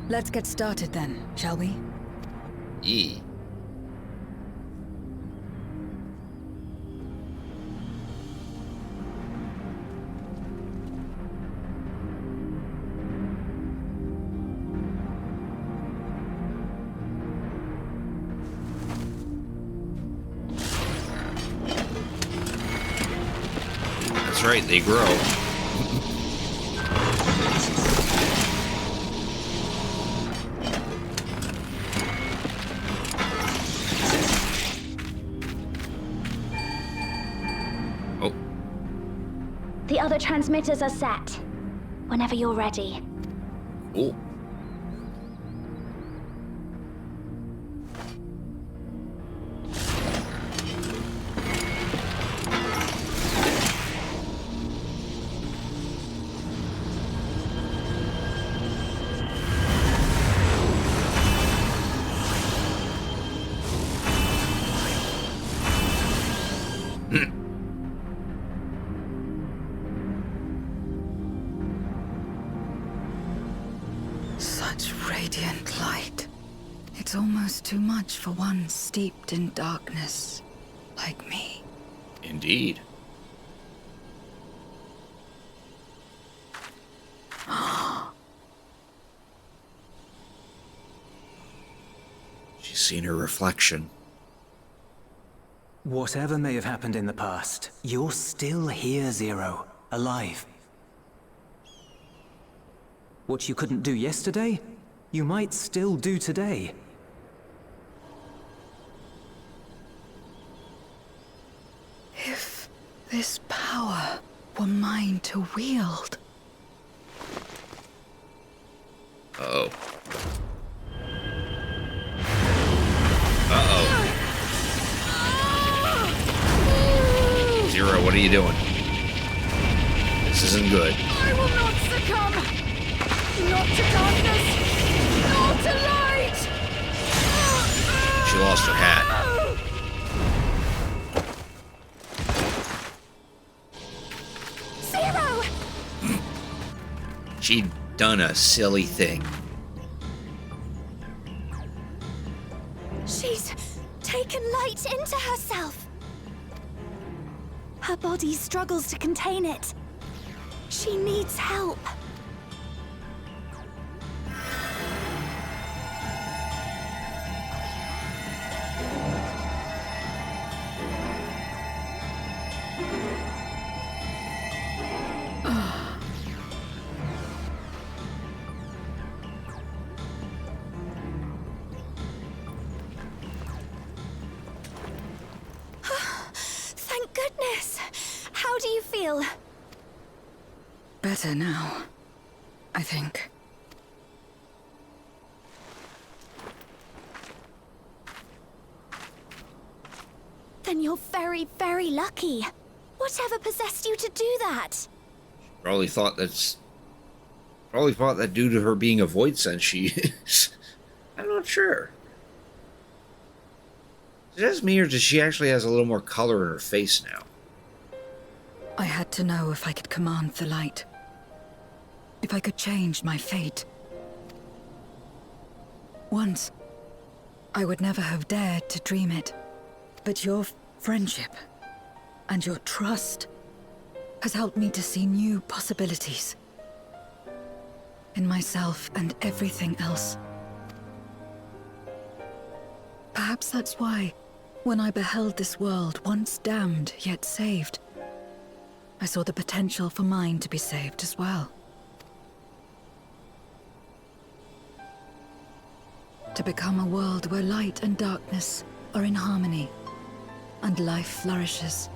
Let's get started then, shall we? Yee. That's right, they grow. The other transmitters are set. Whenever you're ready. Cool. Such radiant light. It's almost too much for one steeped in darkness, like me. Indeed. She's seen her reflection. Whatever may have happened in the past, you're still here, Zero. Alive. What you couldn't do yesterday, you might still do today. If this power were mine to wield. Uh-oh. Uh-oh. Zero, what are you doing? This isn't good. I will not succumb! Not to darkness! Not to light! She lost her hat. Zero! She'd done a silly thing. She's taken light into herself. Her body struggles to contain it. She needs help. Thank goodness. How do you feel? Better now, I think. Then you're very, very lucky. Whatever possessed you to do that? Probably thought that due to her being a void sense, she... I'm not sure. Is it just me, or does she actually has a little more color in her face now? I had to know if I could command the light. If I could change my fate. Once, I would never have dared to dream it. But your friendship and your trust has helped me to see new possibilities. In myself and everything else. Perhaps that's why, when I beheld this world once damned yet saved, I saw the potential for mine to be saved as well. To become a world where light and darkness are in harmony, and life flourishes.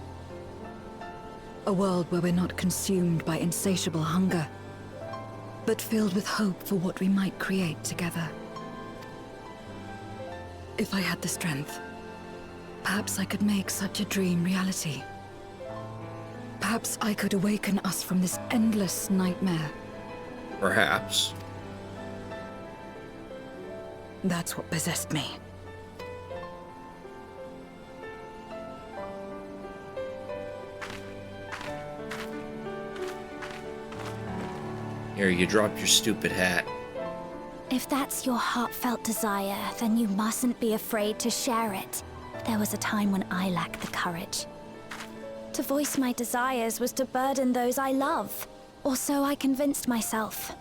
A world where we're not consumed by insatiable hunger, but filled with hope for what we might create together. If I had the strength, perhaps I could make such a dream reality. Perhaps I could awaken us from this endless nightmare. Perhaps. That's what possessed me. Here, you dropped your stupid hat. If that's your heartfelt desire, then you mustn't be afraid to share it. There was a time when I lacked the courage. To voice my desires was to burden those I love, or so I convinced myself.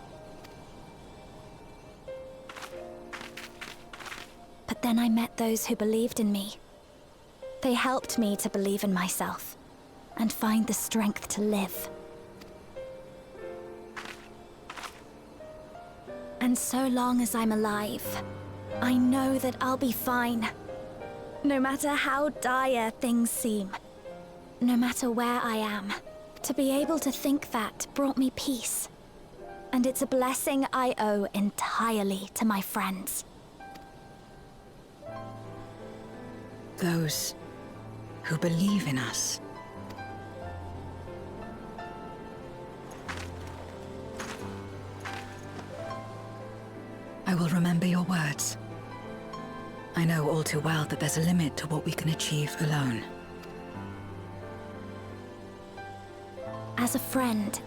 But then I met those who believed in me. They helped me to believe in myself, and find the strength to live. And so long as I'm alive, I know that I'll be fine. No matter how dire things seem, no matter where I am, to be able to think that brought me peace. And it's a blessing I owe entirely to my friends. Those who believe in us. I will remember your words. I know all too well that there's a limit to what we can achieve alone. As a friend,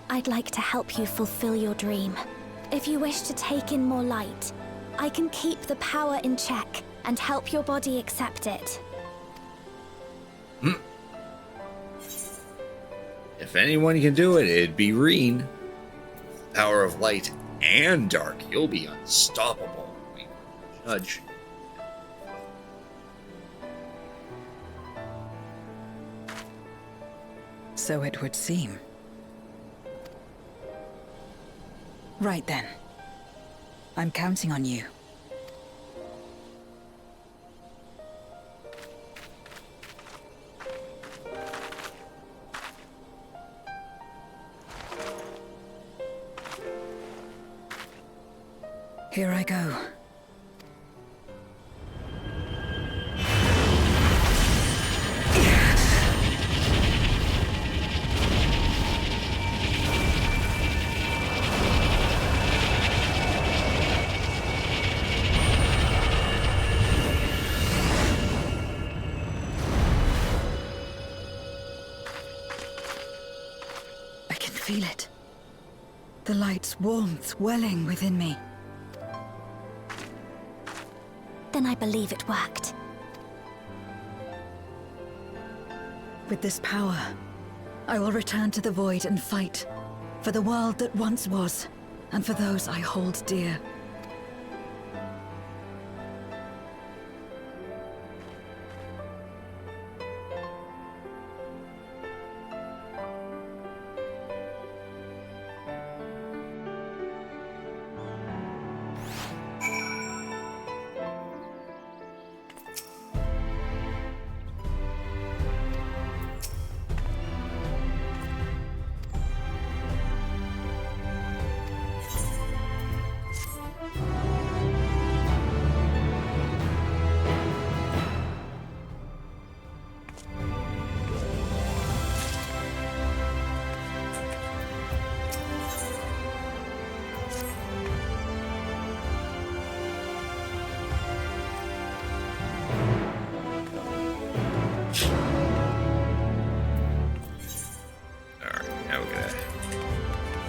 I'd like to help you fulfill your dream. If you wish to take in more light, I can keep the power in check and help your body accept it. If anyone can do it, it'd be Reen. Power of light and dark. You'll be unstoppable. Judge. So it would seem. Right then. I'm counting on you. Here I go. feel it. The light's warmth welling within me. Then I believe it worked. With this power, I will return to the Void and fight for the world that once was, and for those I hold dear.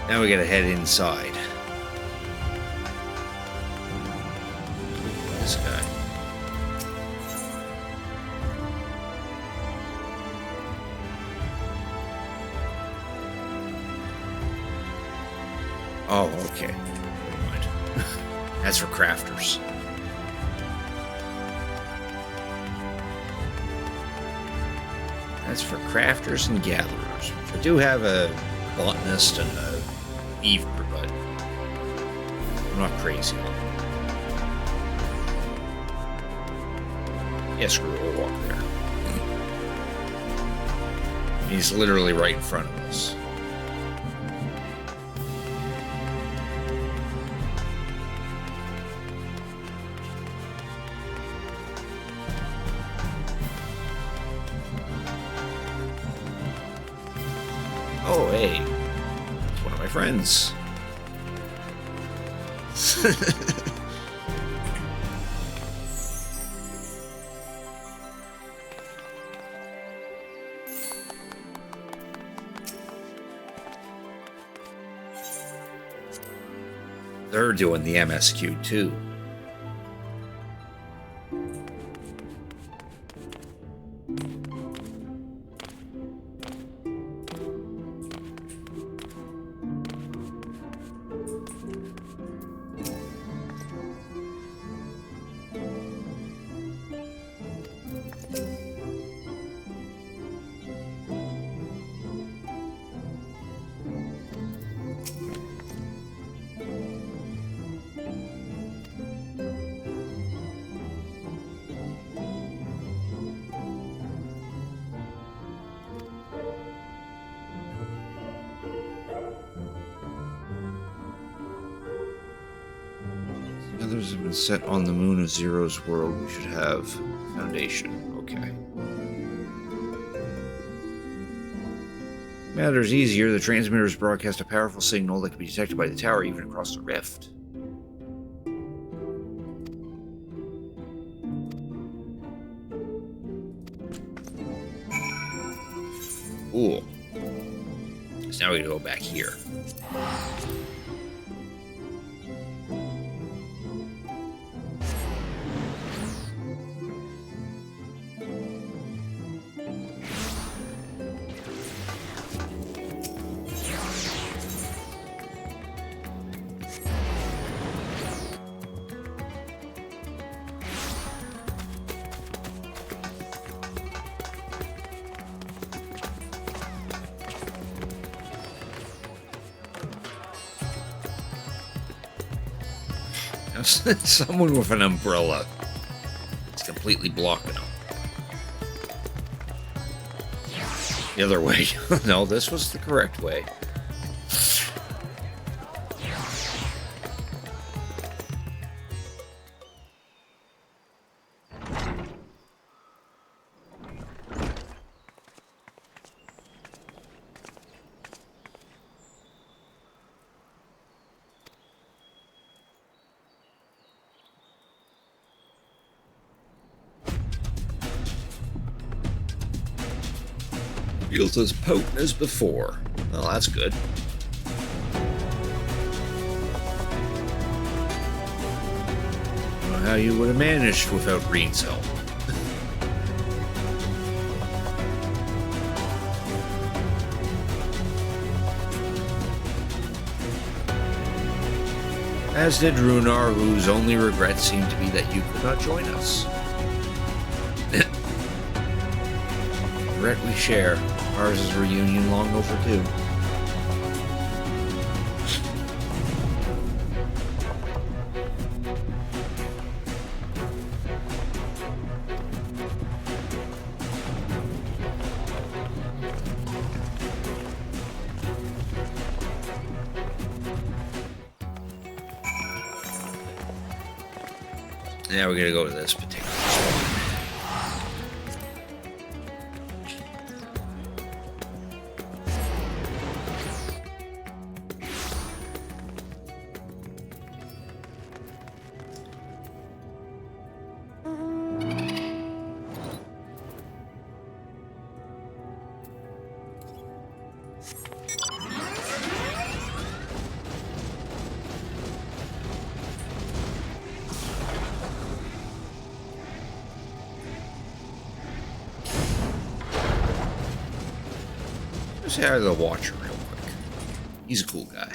Now we gotta head inside. This guy. Oh, okay. Never mind. That's for crafters. That's for crafters and gatherers. I do have a botanist and a beaver, but I'm not crazy. Yeah, screw it, we'll walk there. He's literally right in front of us. Oh, hey. It's one of my friends. They're doing the MSQ too. Others have been set on the moon of Zero's world. We should have foundation. Okay. Matters easier. The transmitters broadcast a powerful signal that can be detected by the tower even across the rift. Cool. So now we gotta go back here. Someone with an umbrella. It's completely blocking them. The other way. No, this was the correct way. Feels as potent as before. Well, that's good. how you would have managed without Green's help. As did Runar, whose only regret seemed to be that you could not join us. Regret we share. Ours is a reunion long overdue. Now we're gonna go to this particular spot. Say hi to the Watcher real quick. He's a cool guy.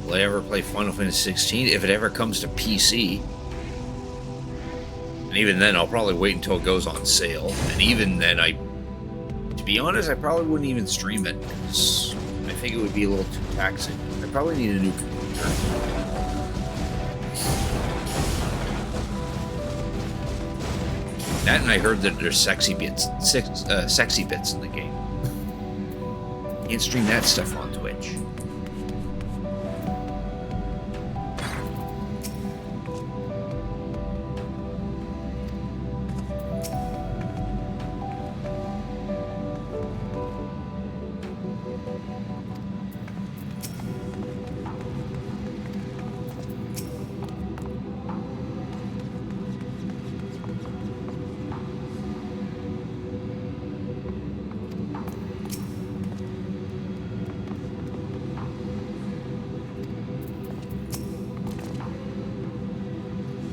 Will I ever play Final Fantasy XVI if it ever comes to PC? And even then, I'll probably wait until it goes on sale. And even then, to be honest, I probably wouldn't even stream it, because I think it would be a little too taxing. I probably need a new computer. That, and I heard that there's sexy bits in the game. Can't stream that stuff on Twitch.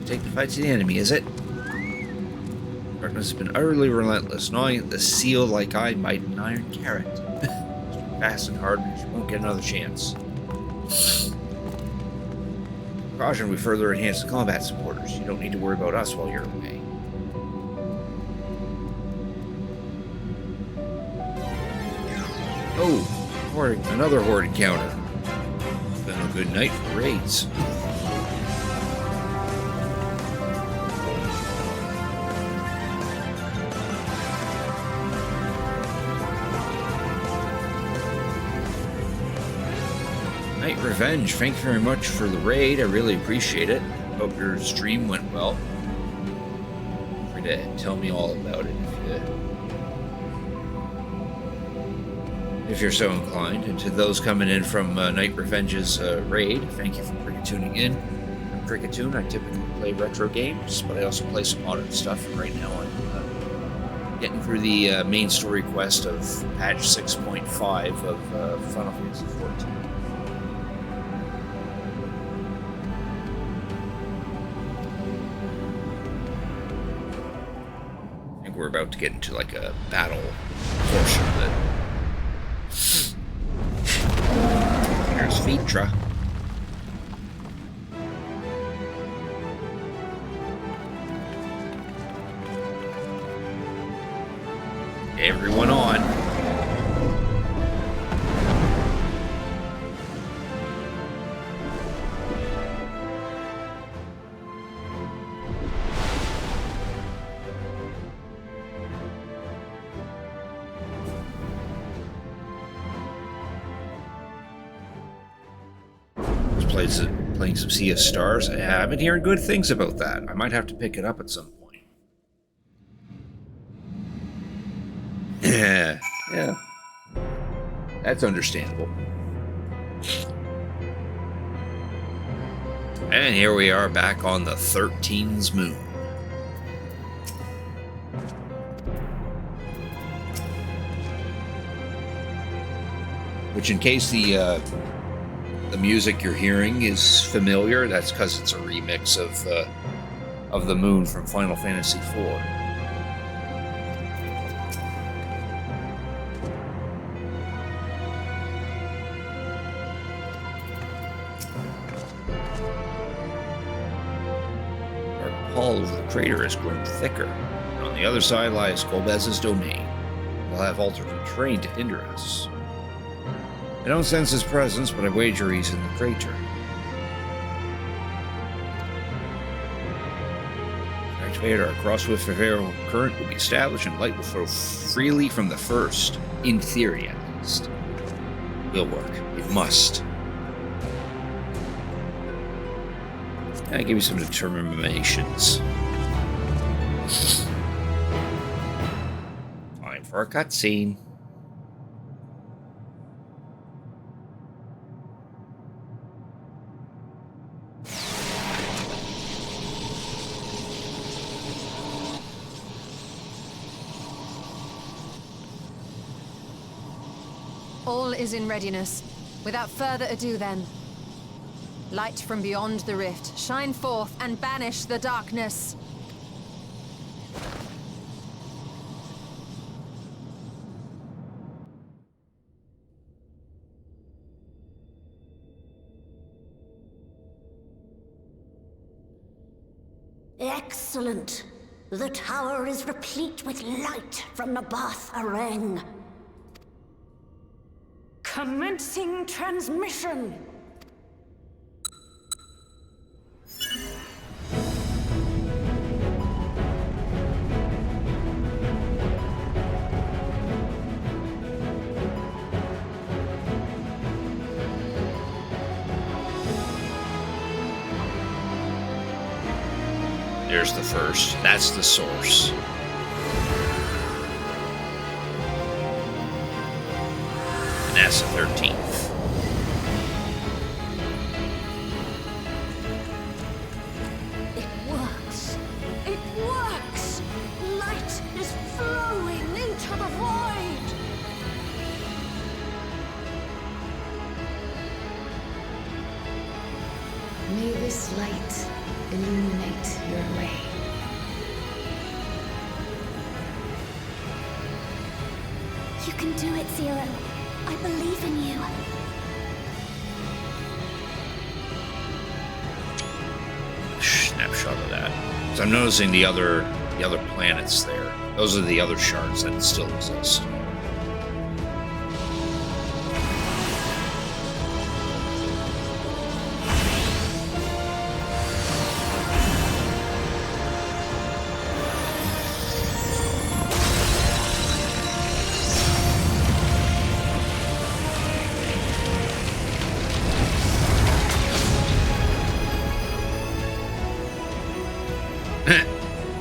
Take the fight to the enemy, is it? Darkness has been utterly relentless, gnawing at the seal like I might an iron carrot. Fast and hard, because you won't get another chance. Caution, we further enhance the combat supporters. You don't need to worry about us while you're away. Oh, another horde encounter. Been a good night for raids. Revenge, thank you very much for the raid. I really appreciate it. Hope your stream went well. Feel free to tell me all about it if you're so inclined. And to those coming in from Night Revenge's raid, thank you for tuning in. I'm Cricketoon. I typically play retro games, but I also play some modern stuff. And right now I'm getting through the main story quest of patch 6.5 of Final Fantasy XIV. We're about to get into like a battle portion of it. There's Phaedra. Everyone on. playing some Sea of Stars. I've been hearing good things about that. I might have to pick it up at some point. Yeah. That's understandable. And here we are back on the 13's moon. Which, in case the music you're hearing is familiar, that's because it's a remix of the moon from Final Fantasy IV. Our pall over the crater has grown thicker, and on the other side lies Golbez's domain. We'll have altered terrain to hinder us. I don't sense his presence, but I wager he's in the crater. Activate our cross-swift Favero current will be established and light will flow freely from the first. In theory, at least. Will work. It must. Give me some determinations. Time for a cutscene. All is in readiness. Without further ado then. Light from beyond the rift, shine forth and banish the darkness. Excellent. The tower is replete with light from the Bath Arang. Commencing transmission! There's the first. That's the source. And that's the 13th. It works! It works! Light is flowing into the void! May this light illuminate your way. You can do it, Zero. I believe in you. Snapshot of that. So I'm noticing the other planets there. Those are the other shards that still exist.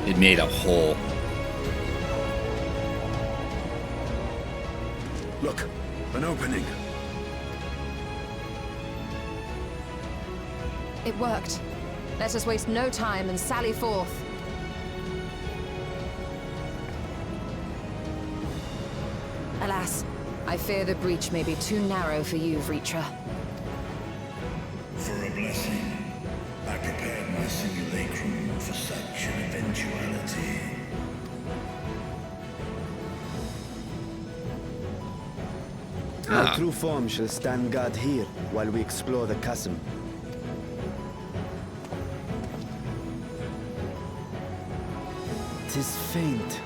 It made a hole. Look, an opening. It worked. Let us waste no time and sally forth. Alas, I fear the breach may be too narrow for you, Vritra. For a blessing, I prepared my simulacrum for such an eventuality. My true form shall stand guard here while we explore the chasm. Tis faint,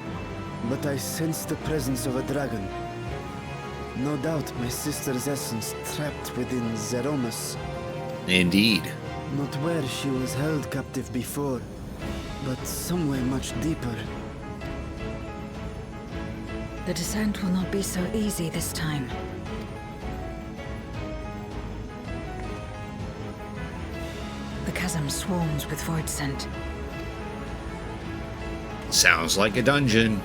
but I sense the presence of a dragon. No doubt my sister's essence trapped within Zeromus. Indeed. Not where she was held captive before, but somewhere much deeper. The descent will not be so easy this time. bottom swarms with void scent. Sounds like a dungeon.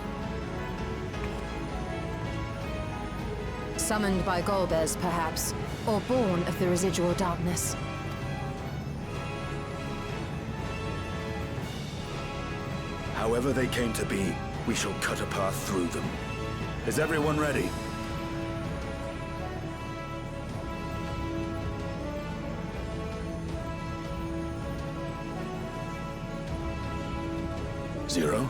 Summoned by Golbez, perhaps, or born of the residual darkness. However they came to be, we shall cut a path through them. Is everyone ready? Zero?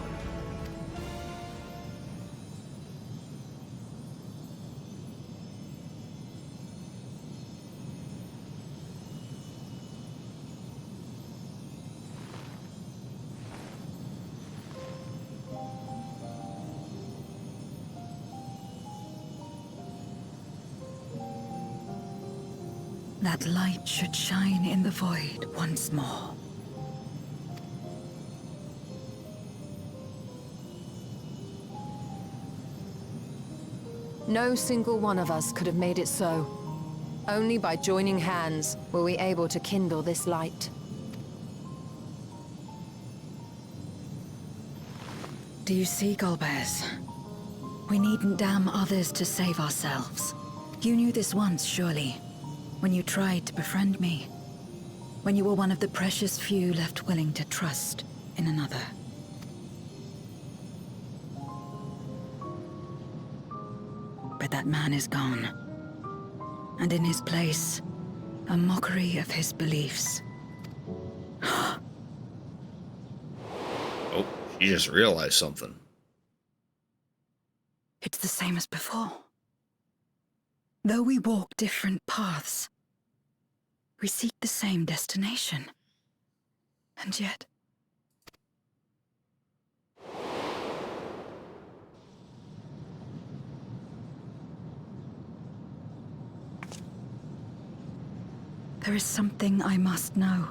That light should shine in the void once more. No single one of us could have made it so. Only by joining hands were we able to kindle this light. Do you see, Golbez? We needn't damn others to save ourselves. You knew this once, surely, when you tried to befriend me. When you were one of the precious few left willing to trust in another. But that man is gone. And in his place, a mockery of his beliefs. Oh, she just realized something. It's the same as before. Though we walk different paths, we seek the same destination. And yet... there is something I must know.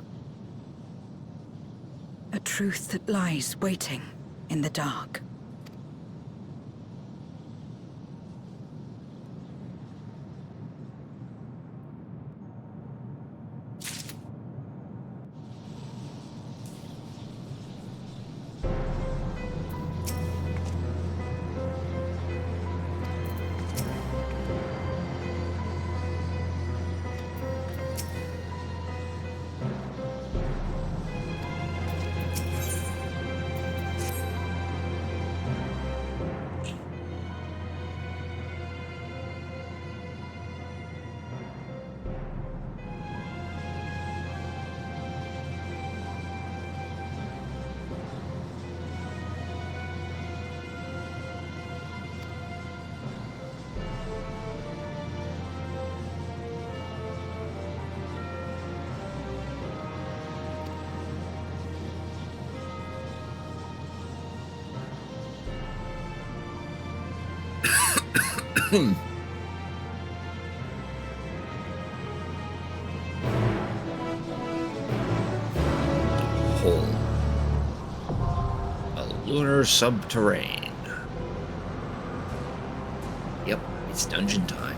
A truth that lies waiting in the dark. Hole. A lunar subterrane. Yep, it's dungeon time.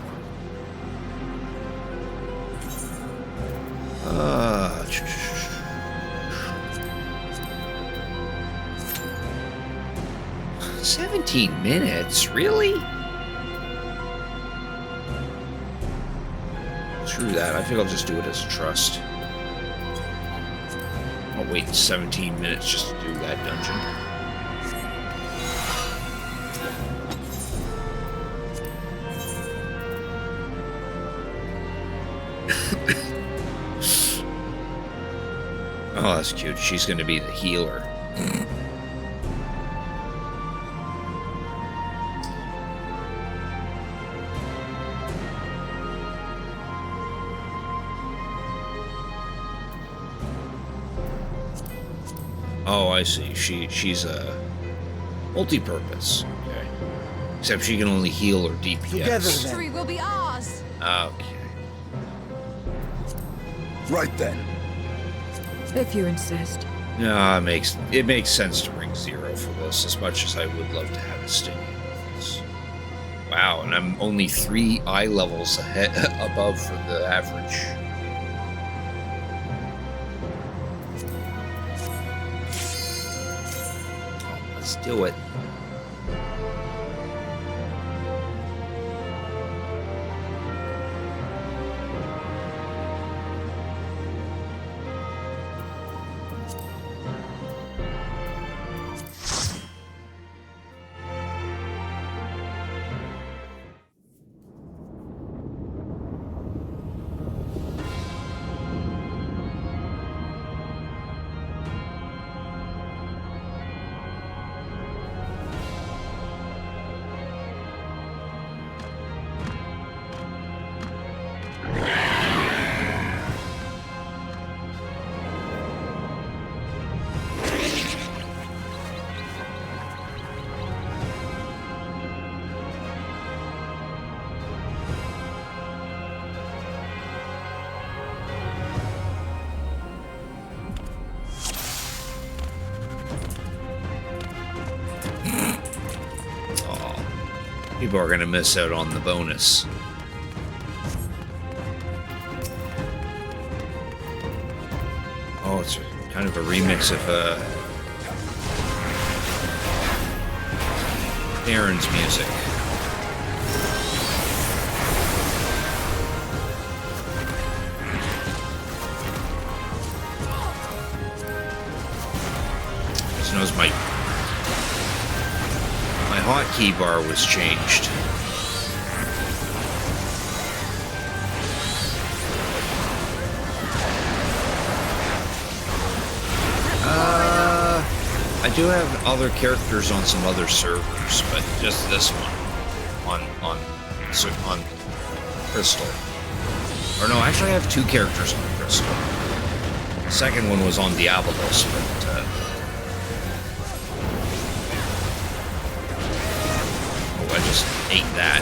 Uh, 17 minutes? Really? Screw that. I think I'll just do it as a trust. I'll wait 17 minutes just to do that dungeon. Oh, that's cute. She's going to be the healer. Oh, I see. She's a multi-purpose. Okay. Except she can only heal her DPS. Together, then. Victory will be ours! Okay. Right then. If you insist. No, it makes sense to bring Zero for this, as much as I would love to have a Stinger with this. Wow, and I'm only 3 eye levels ahead above for the average. do it. People are going to miss out on the bonus. Oh, it's kind of a remix of Aaron's music. Just knows my hotkey bar was changed. I do have other characters on some other servers, but just this one on Crystal. Or no, actually I have 2 characters on Crystal. The second one was on Diabolos, but I just ate that.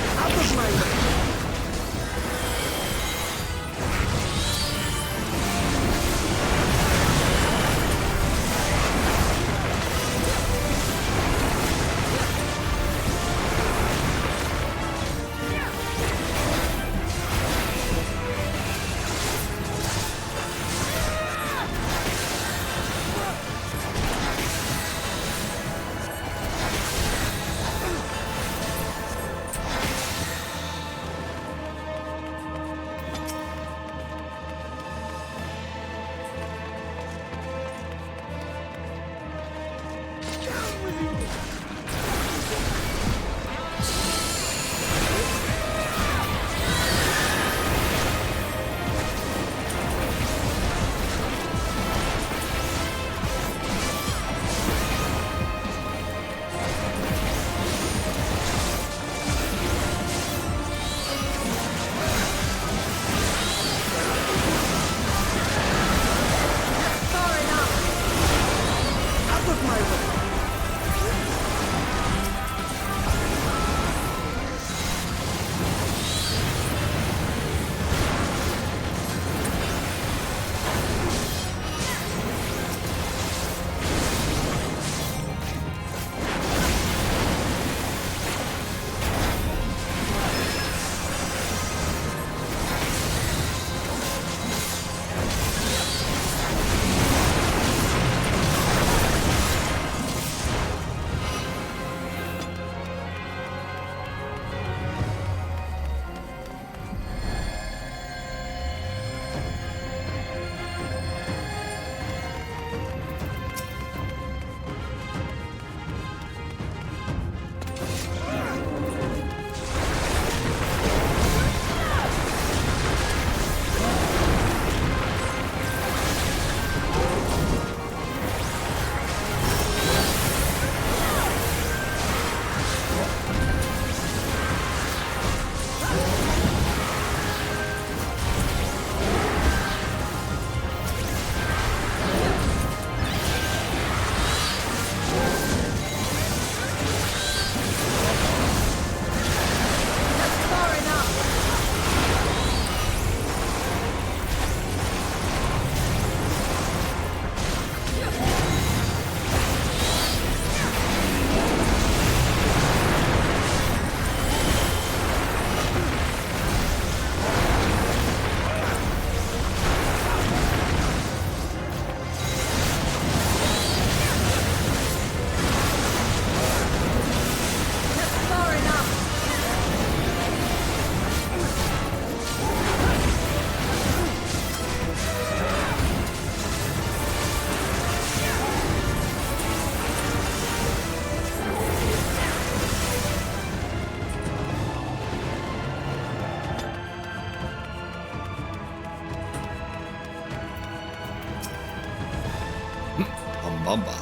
Bamba.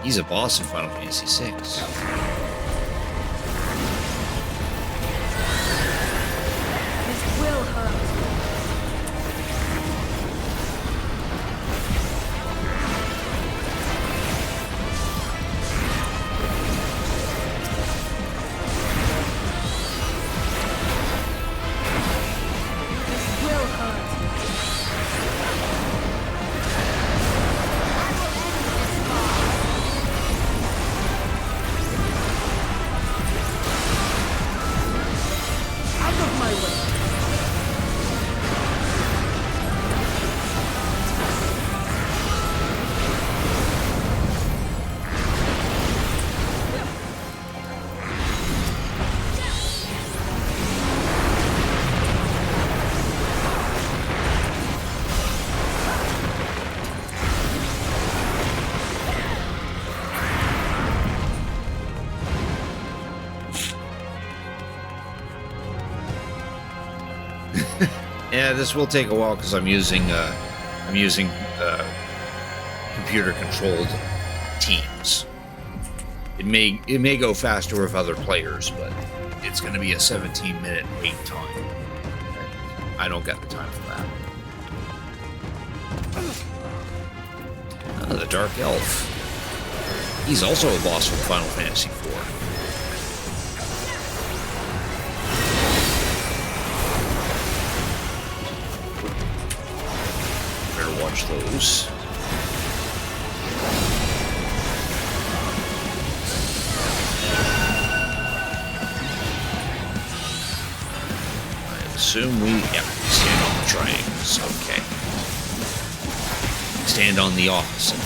He's a boss in Final Fantasy VI. This will hurt. Yeah, this will take a while because I'm using computer-controlled teams. It may go faster with other players, but it's going to be a 17-minute wait time. I don't got the time for that. Oh, the Dark Elf. He's also a boss from Final Fantasy IV. Watch those. I assume we stand on the triangles. Okay. Stand on the opposite.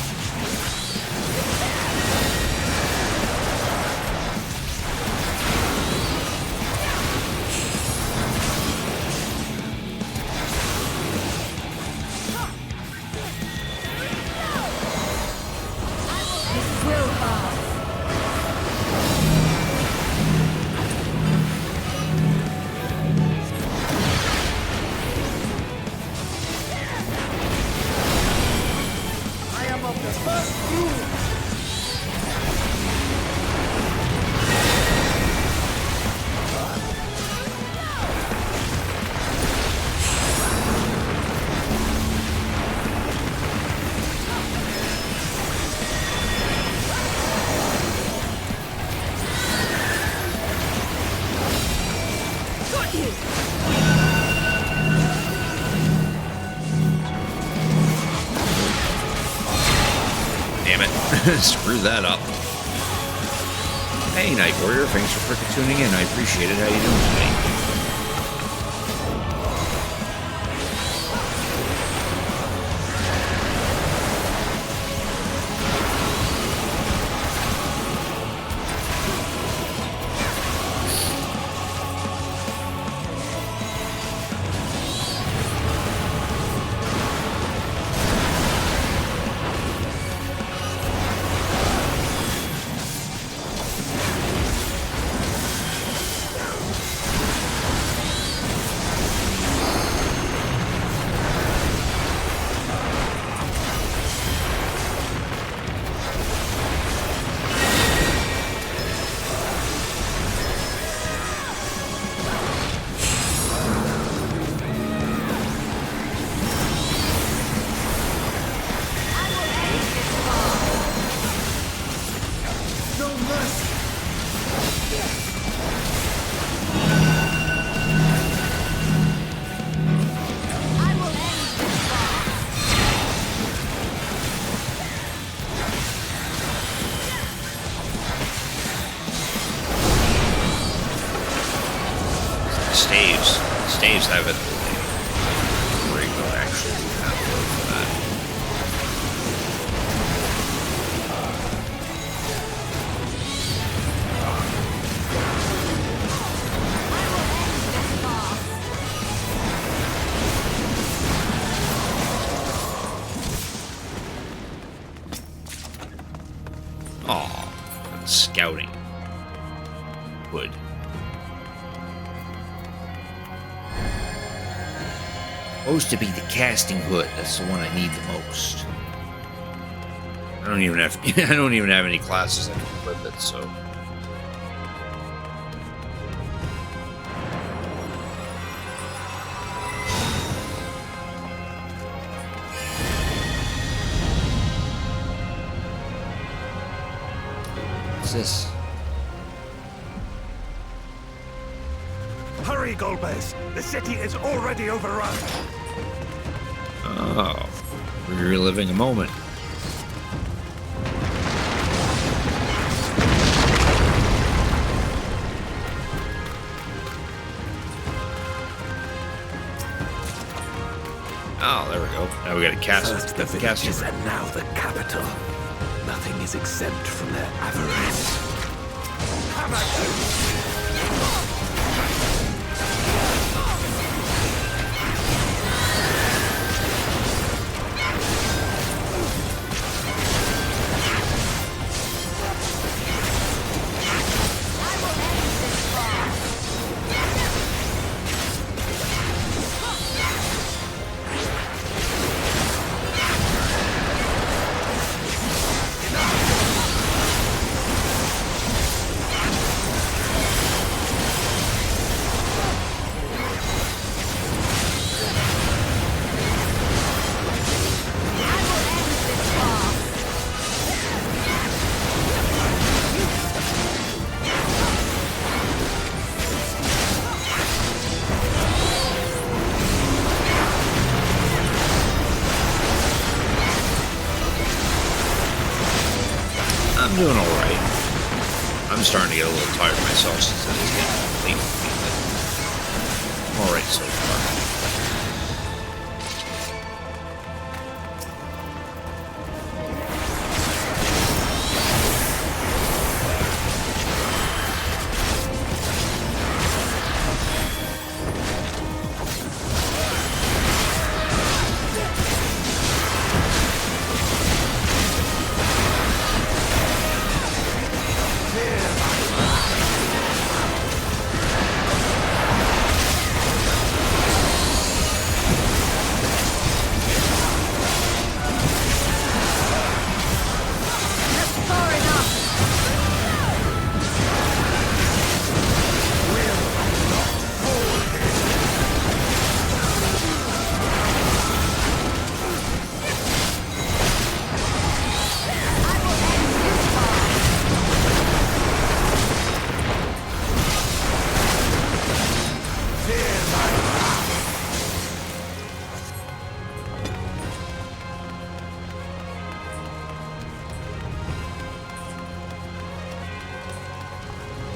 Screw that up. Hey, Night Warrior, thanks for freaking tuning in. I appreciate it. How you doing tonight? Staves have it. Where you go actually have to go for that. Aw, scouting. Wood. Supposed to be the casting hood. That's the one I need the most. I don't even have I don't even have any classes that can equip it, so. What's this? Hurry, Golbez! The city is already overrun! Oh, we're reliving a moment. Oh, there we go. Now we got a castle. First the villages and now the capital. Nothing is exempt from their avarice. I'm doing alright. I'm starting to get a little tired myself since it is getting late for me, but I'm alright so far.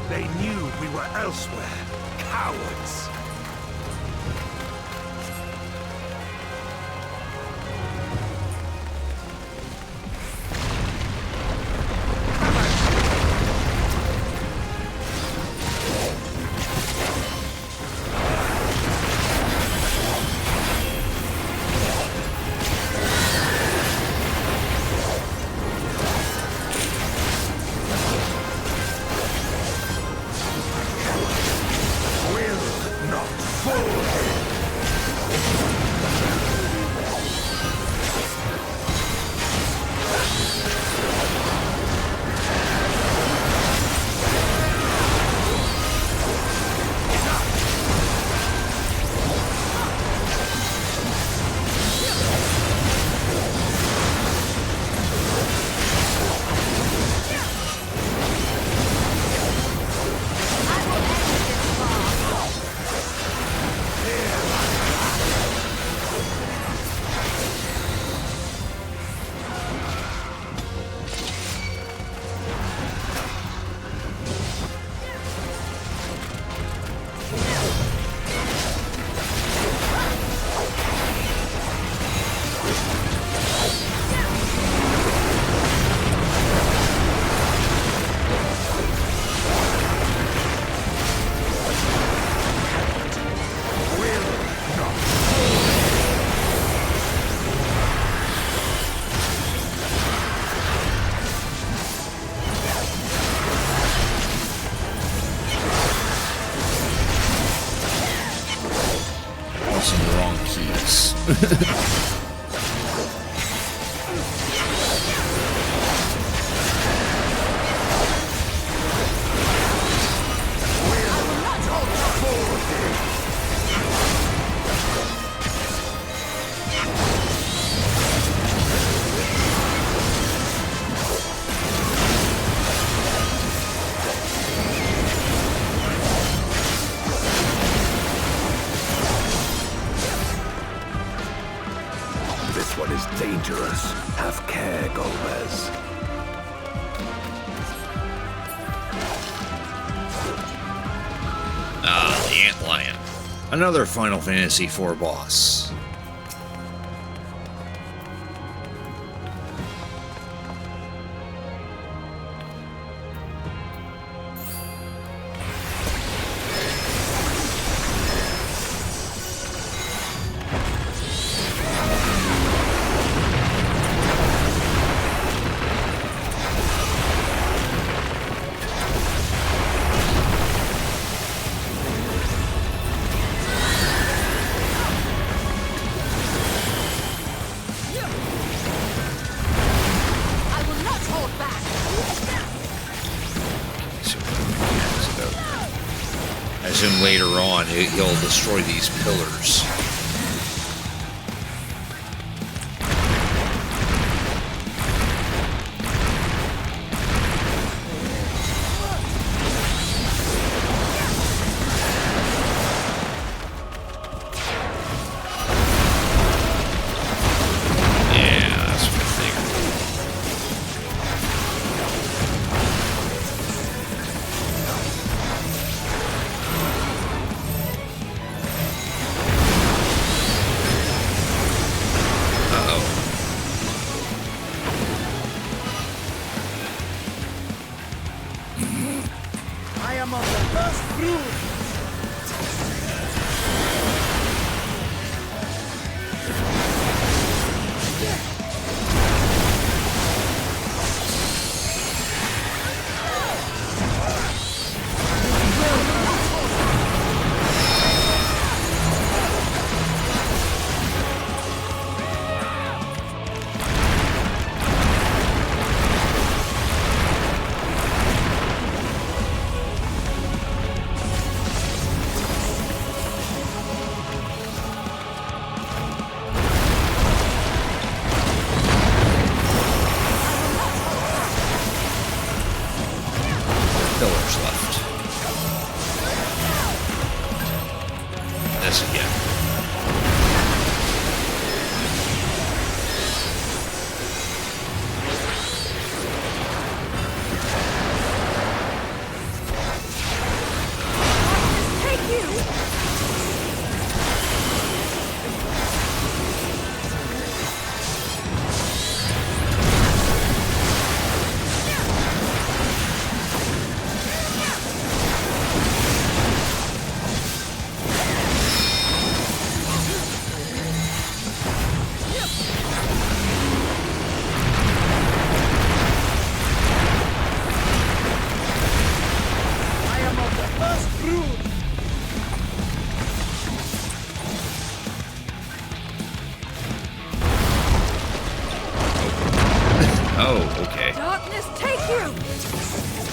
They knew we were elsewhere. Cowards! dangerous. Have care, Golbez. Ah, the Antlion. Another Final Fantasy IV boss. Later on, he'll destroy these pillars.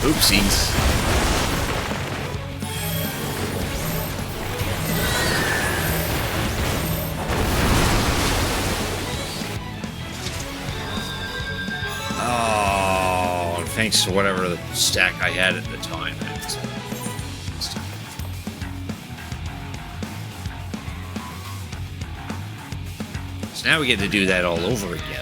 Oopsies. Oh, thanks to whatever the stack I had at the time. So now we get to do that all over again.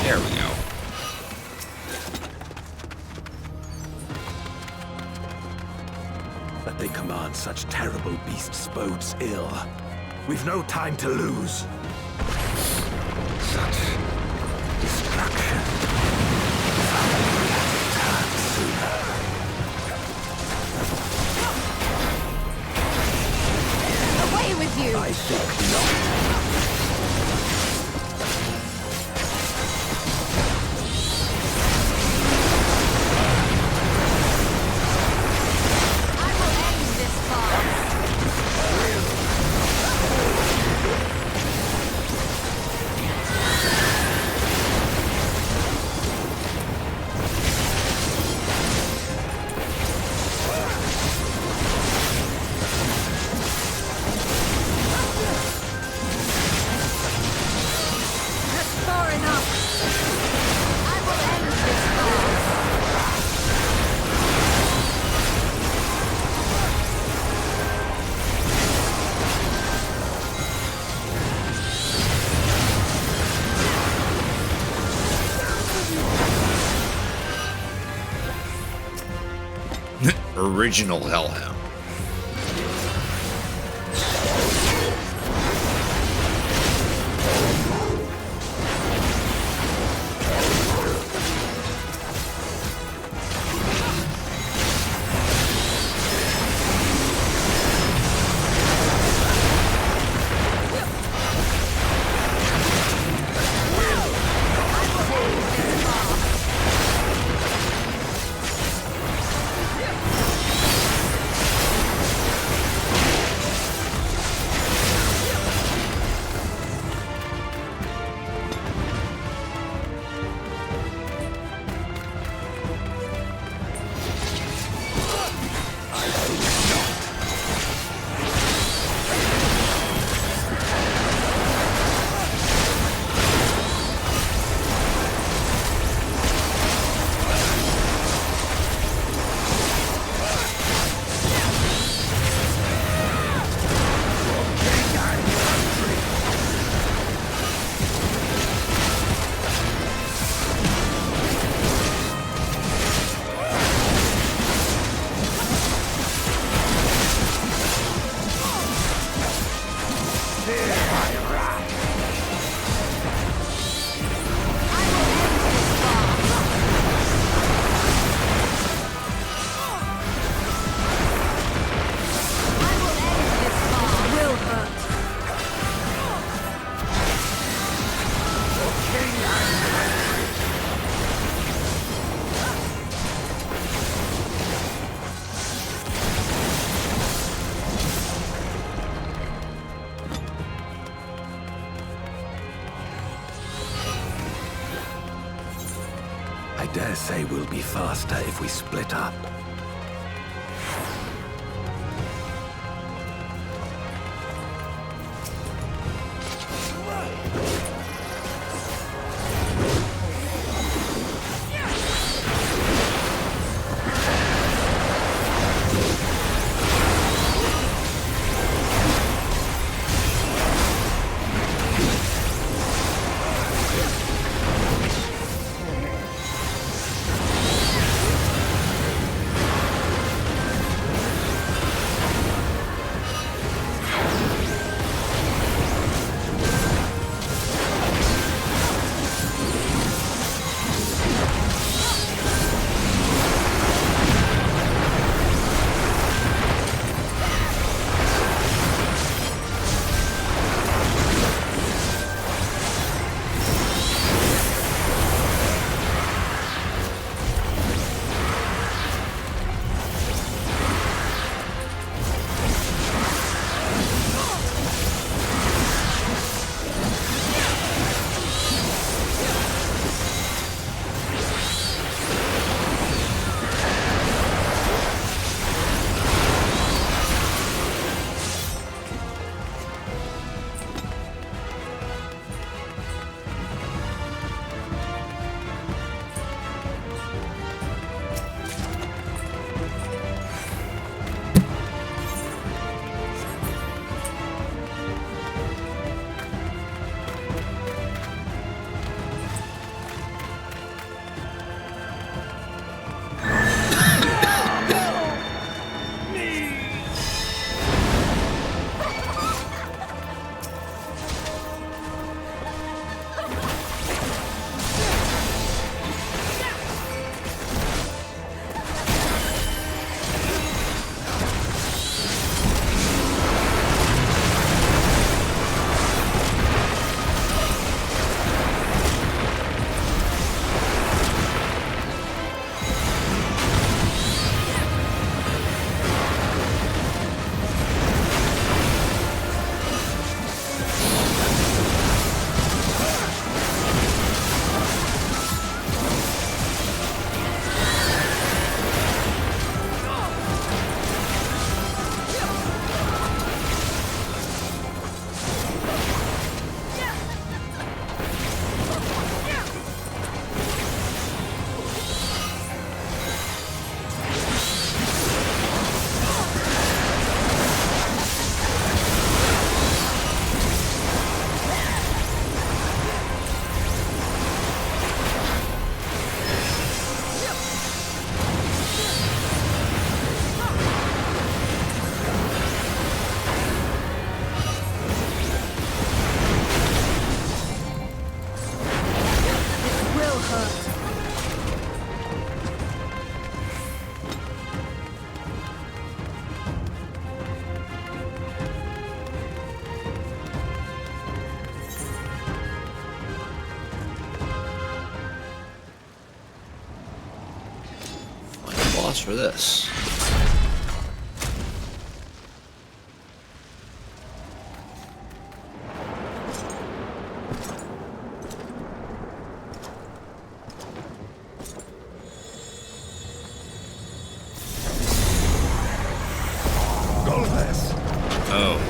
There we go. That they command such terrible beasts bodes ill. We've no time to lose. Such destruction. Turn sooner. Away with you! I think not. Original Hellhound. I dare say we'll be faster if we split up. thoughts for this? Oh.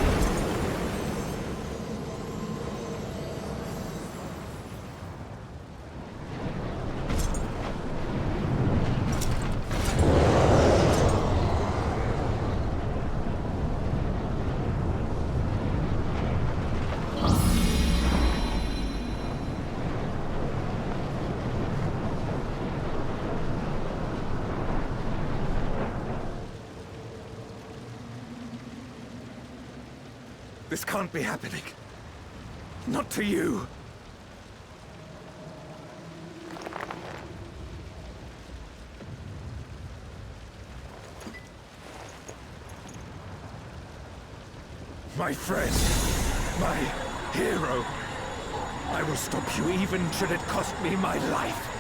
This can't be happening. Not to you. My friend. My hero. I will stop you even should it cost me my life.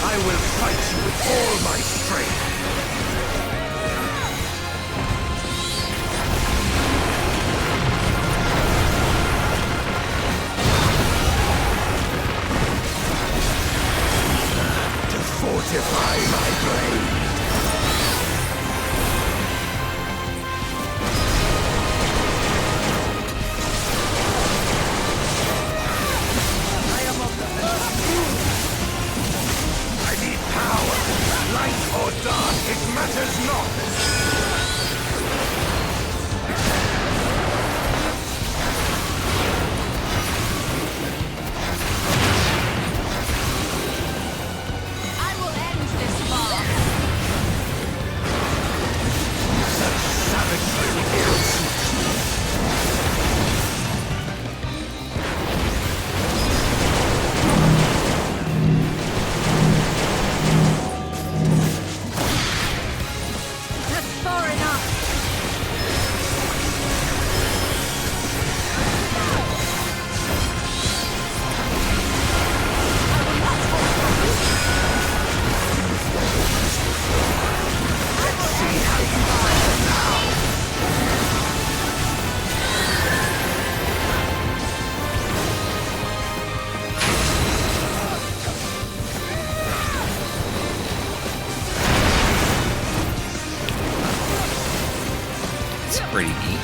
I will fight you with all my strength. To fortify my blade. Light or dark, it matters not! I will end this farce. Such savagery ill-suits me. That's far enough. Let's see how you fight now! It's pretty neat.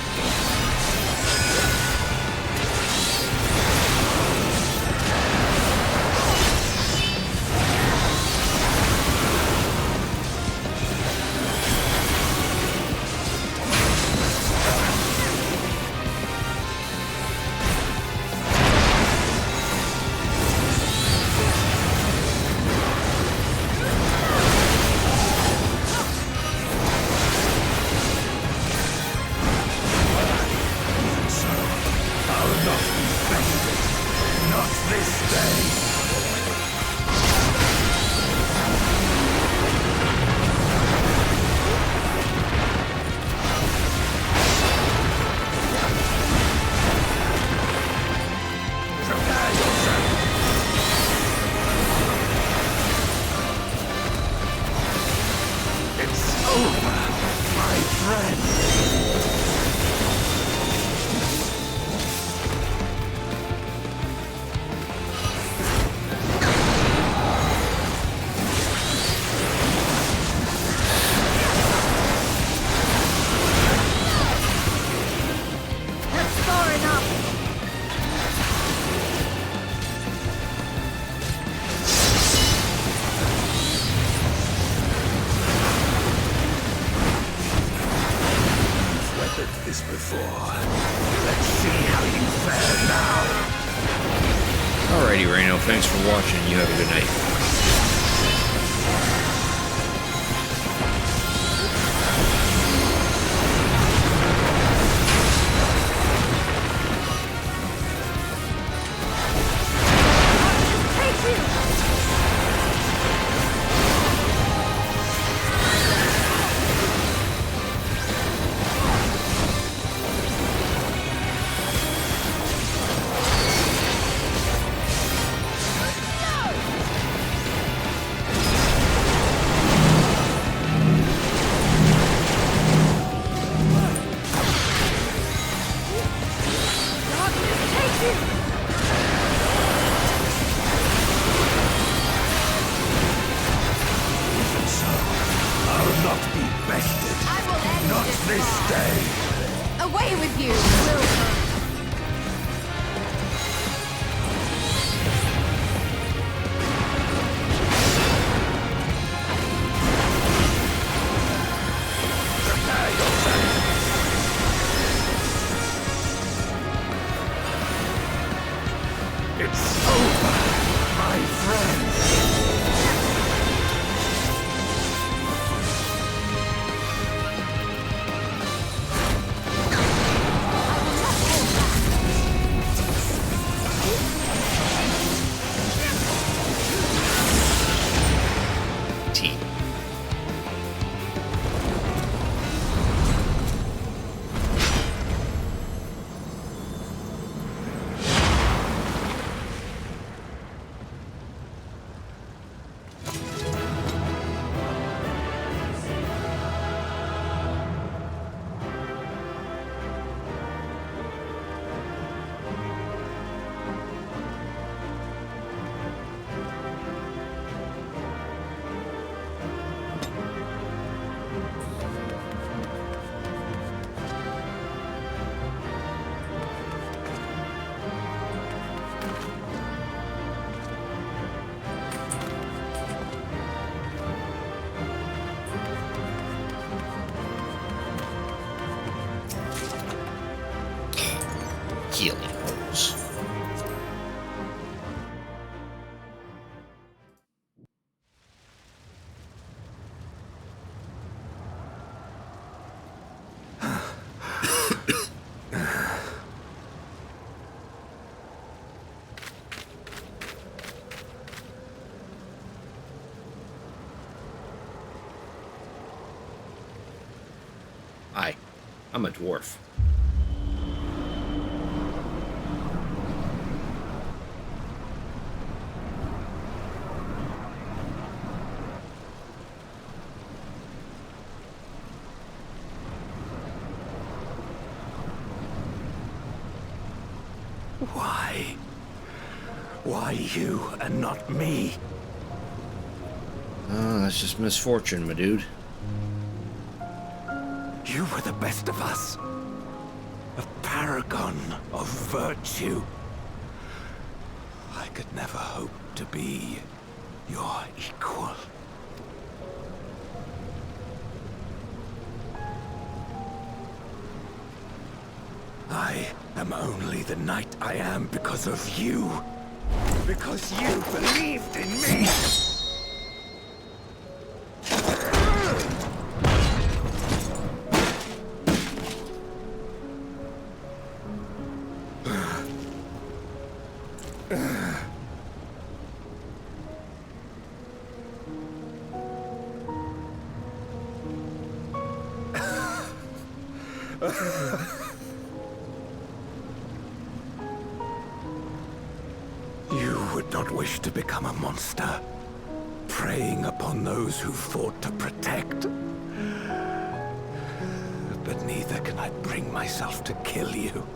for watching. You have a good night. Away with you! It's over, my friend. Healing holes. I'm a dwarf. Why? Why you and not me? Oh, that's just misfortune, my dude. You were the best of us. A paragon of virtue. I could never hope to be your equal. I am only the knight I am because of you. Because you believed in me. You would not wish to become a monster, preying upon those who fought to protect. But neither can I bring myself to kill you.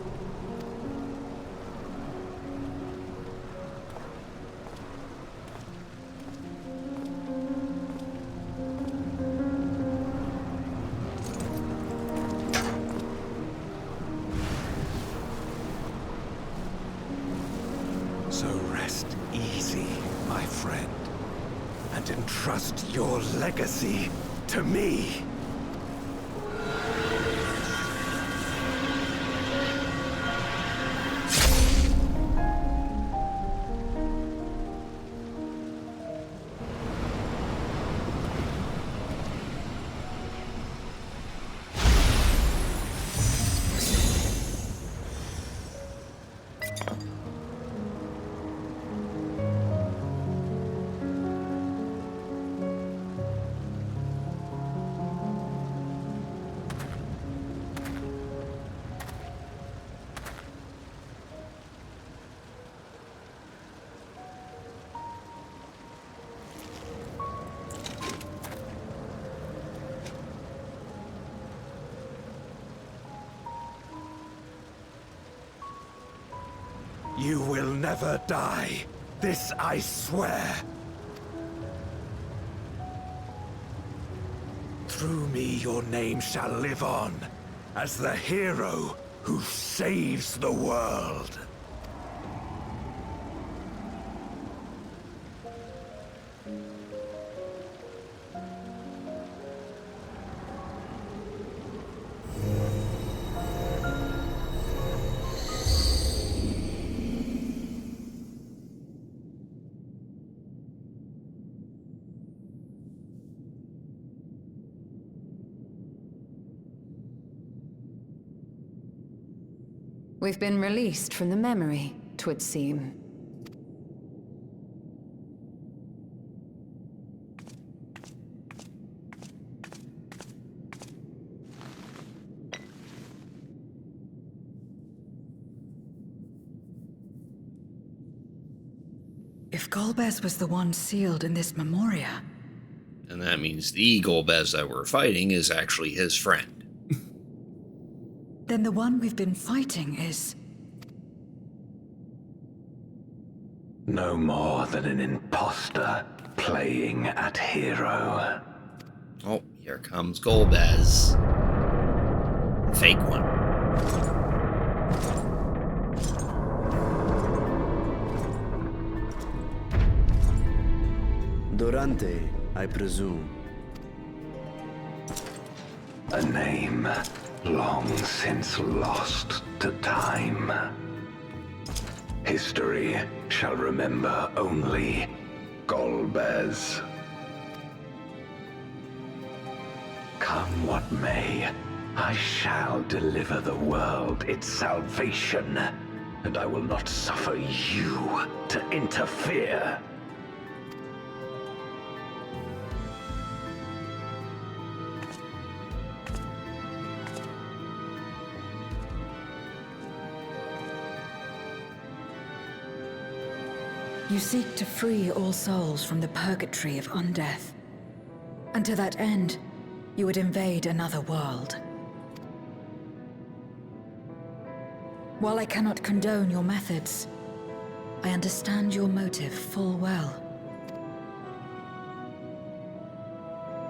So rest easy, my friend, and entrust your legacy to me. You will never die. This I swear. Through me your name shall live on, as the hero who saves the world. We've been released from the memory, 'twould seem. If Golbez was the one sealed in this memoria... And that means the Golbez that we're fighting is actually his friend. Then the one we've been fighting is... No more than an imposter playing at hero. Oh, here comes Golbez. Fake one. Durante, I presume. A name long since lost to time. History shall remember only Golbez. Come what may, I shall deliver the world its salvation, and I will not suffer you to interfere. You seek to free all souls from the purgatory of undeath. And to that end, you would invade another world. While I cannot condone your methods, I understand your motive full well.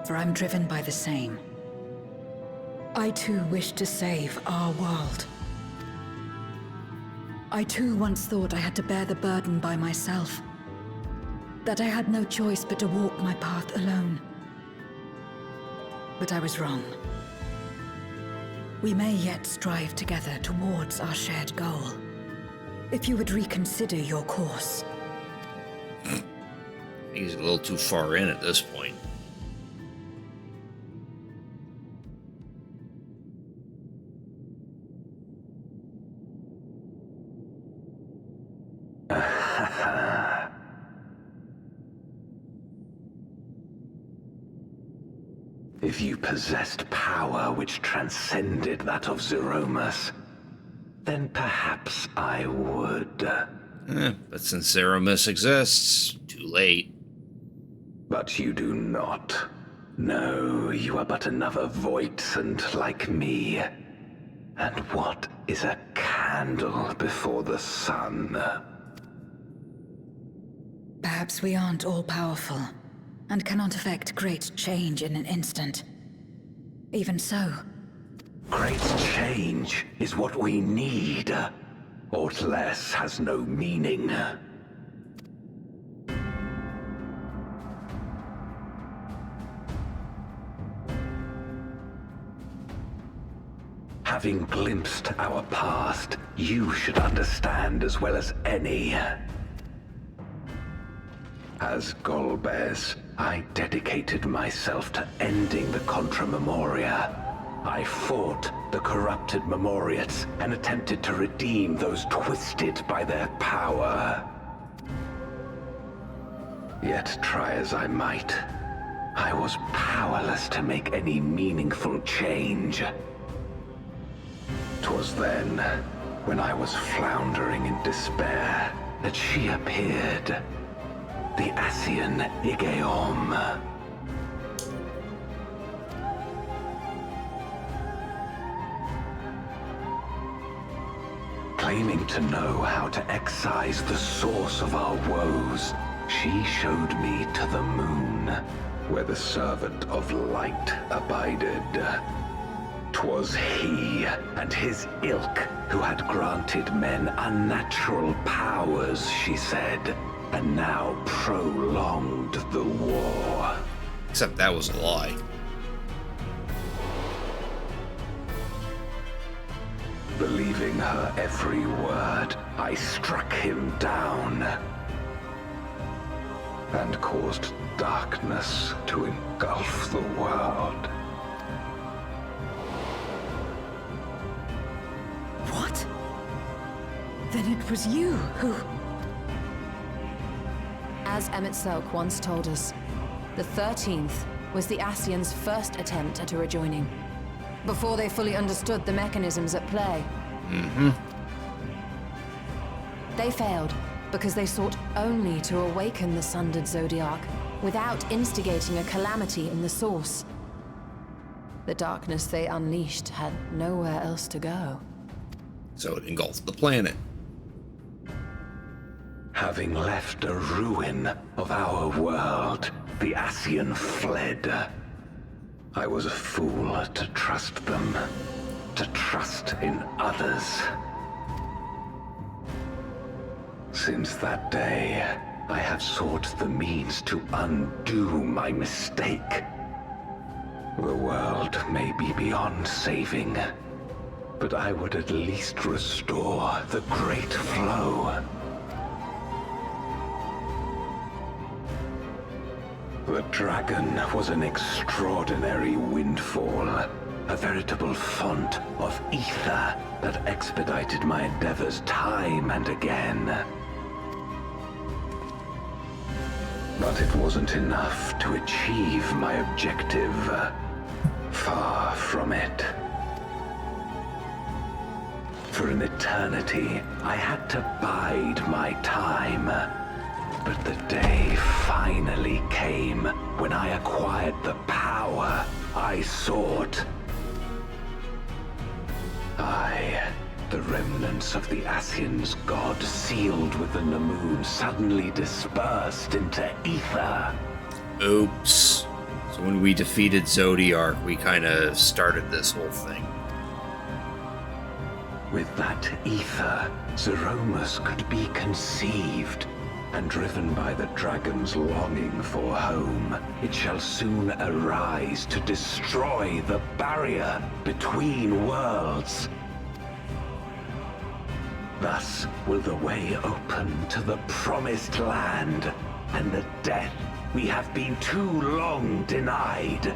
For I'm driven by the same. I too wish to save our world. I too once thought I had to bear the burden by myself. That I had no choice but to walk my path alone. But I was wrong. We may yet strive together towards our shared goal. If you would reconsider your course. He's a little too far in at this point. If you possessed power which transcended that of Zeromus, then perhaps I would. But since Zeromus exists, too late. But you do not. No, you are but another Voidsent like me. And what is a candle before the sun? Perhaps we aren't all-powerful, and cannot effect great change in an instant. Even so... Great change is what we need. Aught less has no meaning. Having glimpsed our past, you should understand as well as any. As Golbez, I dedicated myself to ending the Contra Memoria. I fought the corrupted Memoriates and attempted to redeem those twisted by their power. Yet try as I might, I was powerless to make any meaningful change. 'Twas then, when I was floundering in despair, that she appeared. The Ascian Igeom. Claiming to know how to excise the source of our woes, she showed me to the moon, where the servant of light abided. 'Twas he and his ilk who had granted men unnatural powers, she said, and now prolonged the war. Except that was a lie. Believing her every word, I struck him down and caused darkness to engulf the world. What? Then it was you who... As Emmett Selk once told us, the 13th was the Ascians' first attempt at a rejoining, before they fully understood the mechanisms at play. They failed because they sought only to awaken the sundered Zodiac without instigating a calamity in the source. The darkness they unleashed had nowhere else to go. So it engulfed the planet. Having left a ruin of our world, the Ascian fled. I was a fool to trust them, to trust in others. Since that day, I have sought the means to undo my mistake. The world may be beyond saving, but I would at least restore the Great Flow. The dragon was an extraordinary windfall, a veritable font of ether that expedited my endeavors time and again. But it wasn't enough to achieve my objective. Far from it. For an eternity, I had to bide my time. But the day finally came when I acquired the power I sought. The remnants of the Ascians' god sealed within the moon suddenly dispersed into ether. Oops. So when we defeated Zodiark, we kind of started this whole thing. With that ether, Zeromus could be conceived, and driven by the dragon's longing for home, it shall soon arise to destroy the barrier between worlds. Thus will the way open to the promised land, and the death we have been too long denied.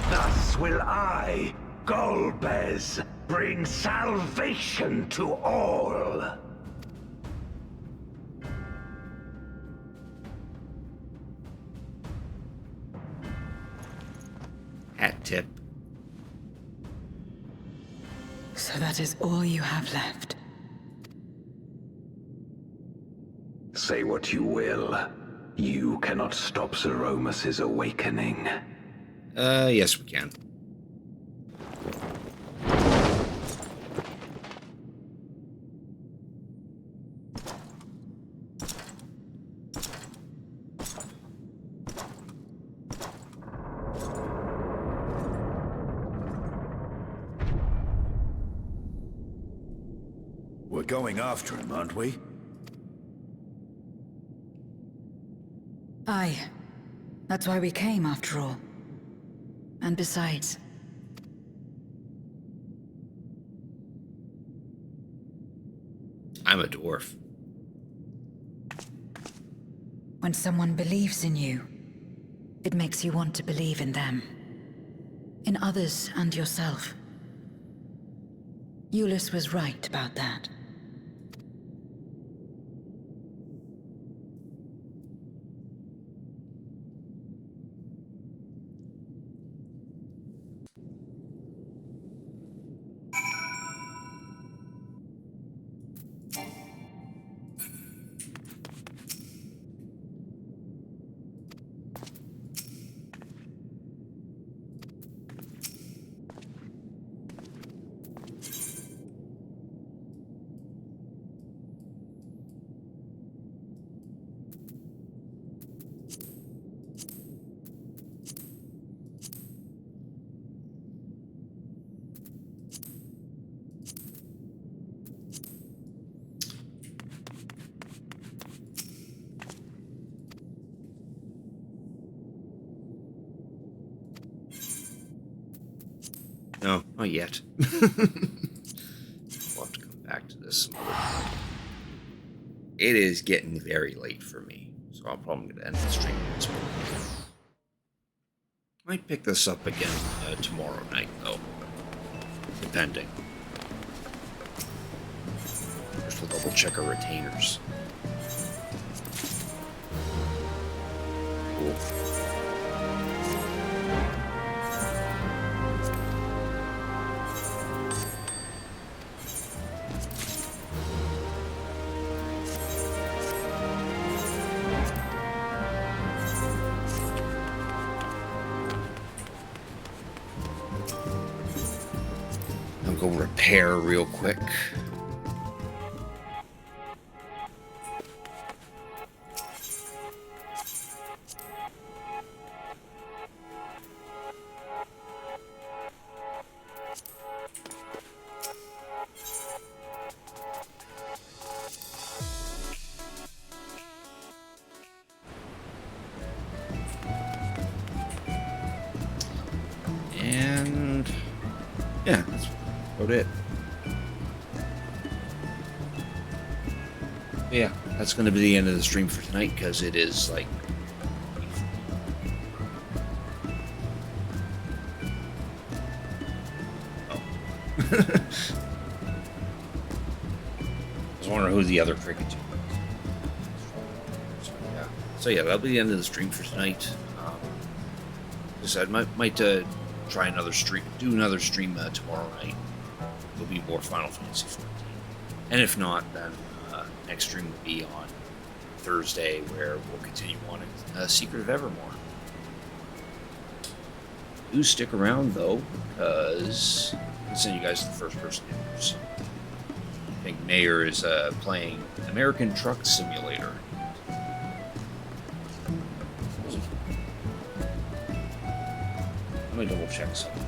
Thus will I, Golbez, bring salvation to all. Hat tip. So that is all you have left. Say what you will. You cannot stop Zeromus' awakening. Yes we can. We're going after him, aren't we? Aye. That's why we came, after all. And besides... I'm a dwarf. when someone believes in you, it makes you want to believe in them. In others and yourself. Euless was right about that. No, not yet. We'll have to come back to this some other time. It is getting very late for me, so I'm probably going to end the stream this morning. Might pick this up again tomorrow night, though. Depending. First, we'll double check our retainers. Cool. I'll go repair real quick. And yeah, that's about it. Yeah, that's going to be the end of the stream for tonight because it is like I was wondering who the other cricket team was. So yeah, that'll be the end of the stream for tonight. I might try another stream, do another stream tomorrow night. There'll be more Final Fantasy XIV, and if not, then next stream will be on Thursday, where we'll continue on Secret of Evermore. Do stick around though, because I'll send you guys to the first person images. I think Mayor is playing American Truck Simulator. Let me double check something.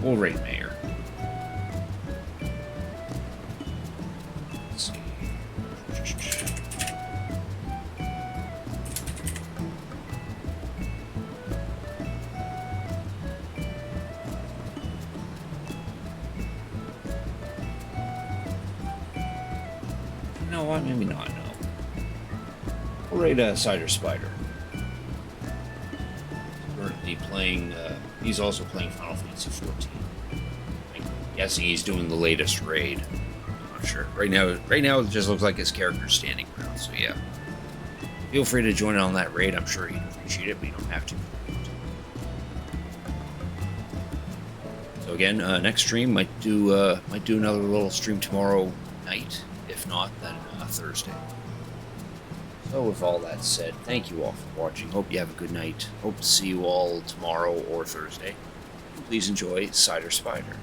We'll raid Mayor. Let's see. You know what? Maybe not. No. We'll raid Cider Spider. Currently playing. He's also playing Final Fantasy XIV. I'm guessing he's doing the latest raid. I'm not sure. Right now it just looks like his character's standing around. So yeah, feel free to join in on that raid. I'm sure he'd appreciate it, but you don't have to. So again, next stream might do another little stream tomorrow night. If not, then Thursday. So with all that said, thank you all for watching. Hope you have a good night. Hope to see you all tomorrow or Thursday. Please enjoy Cider Spider.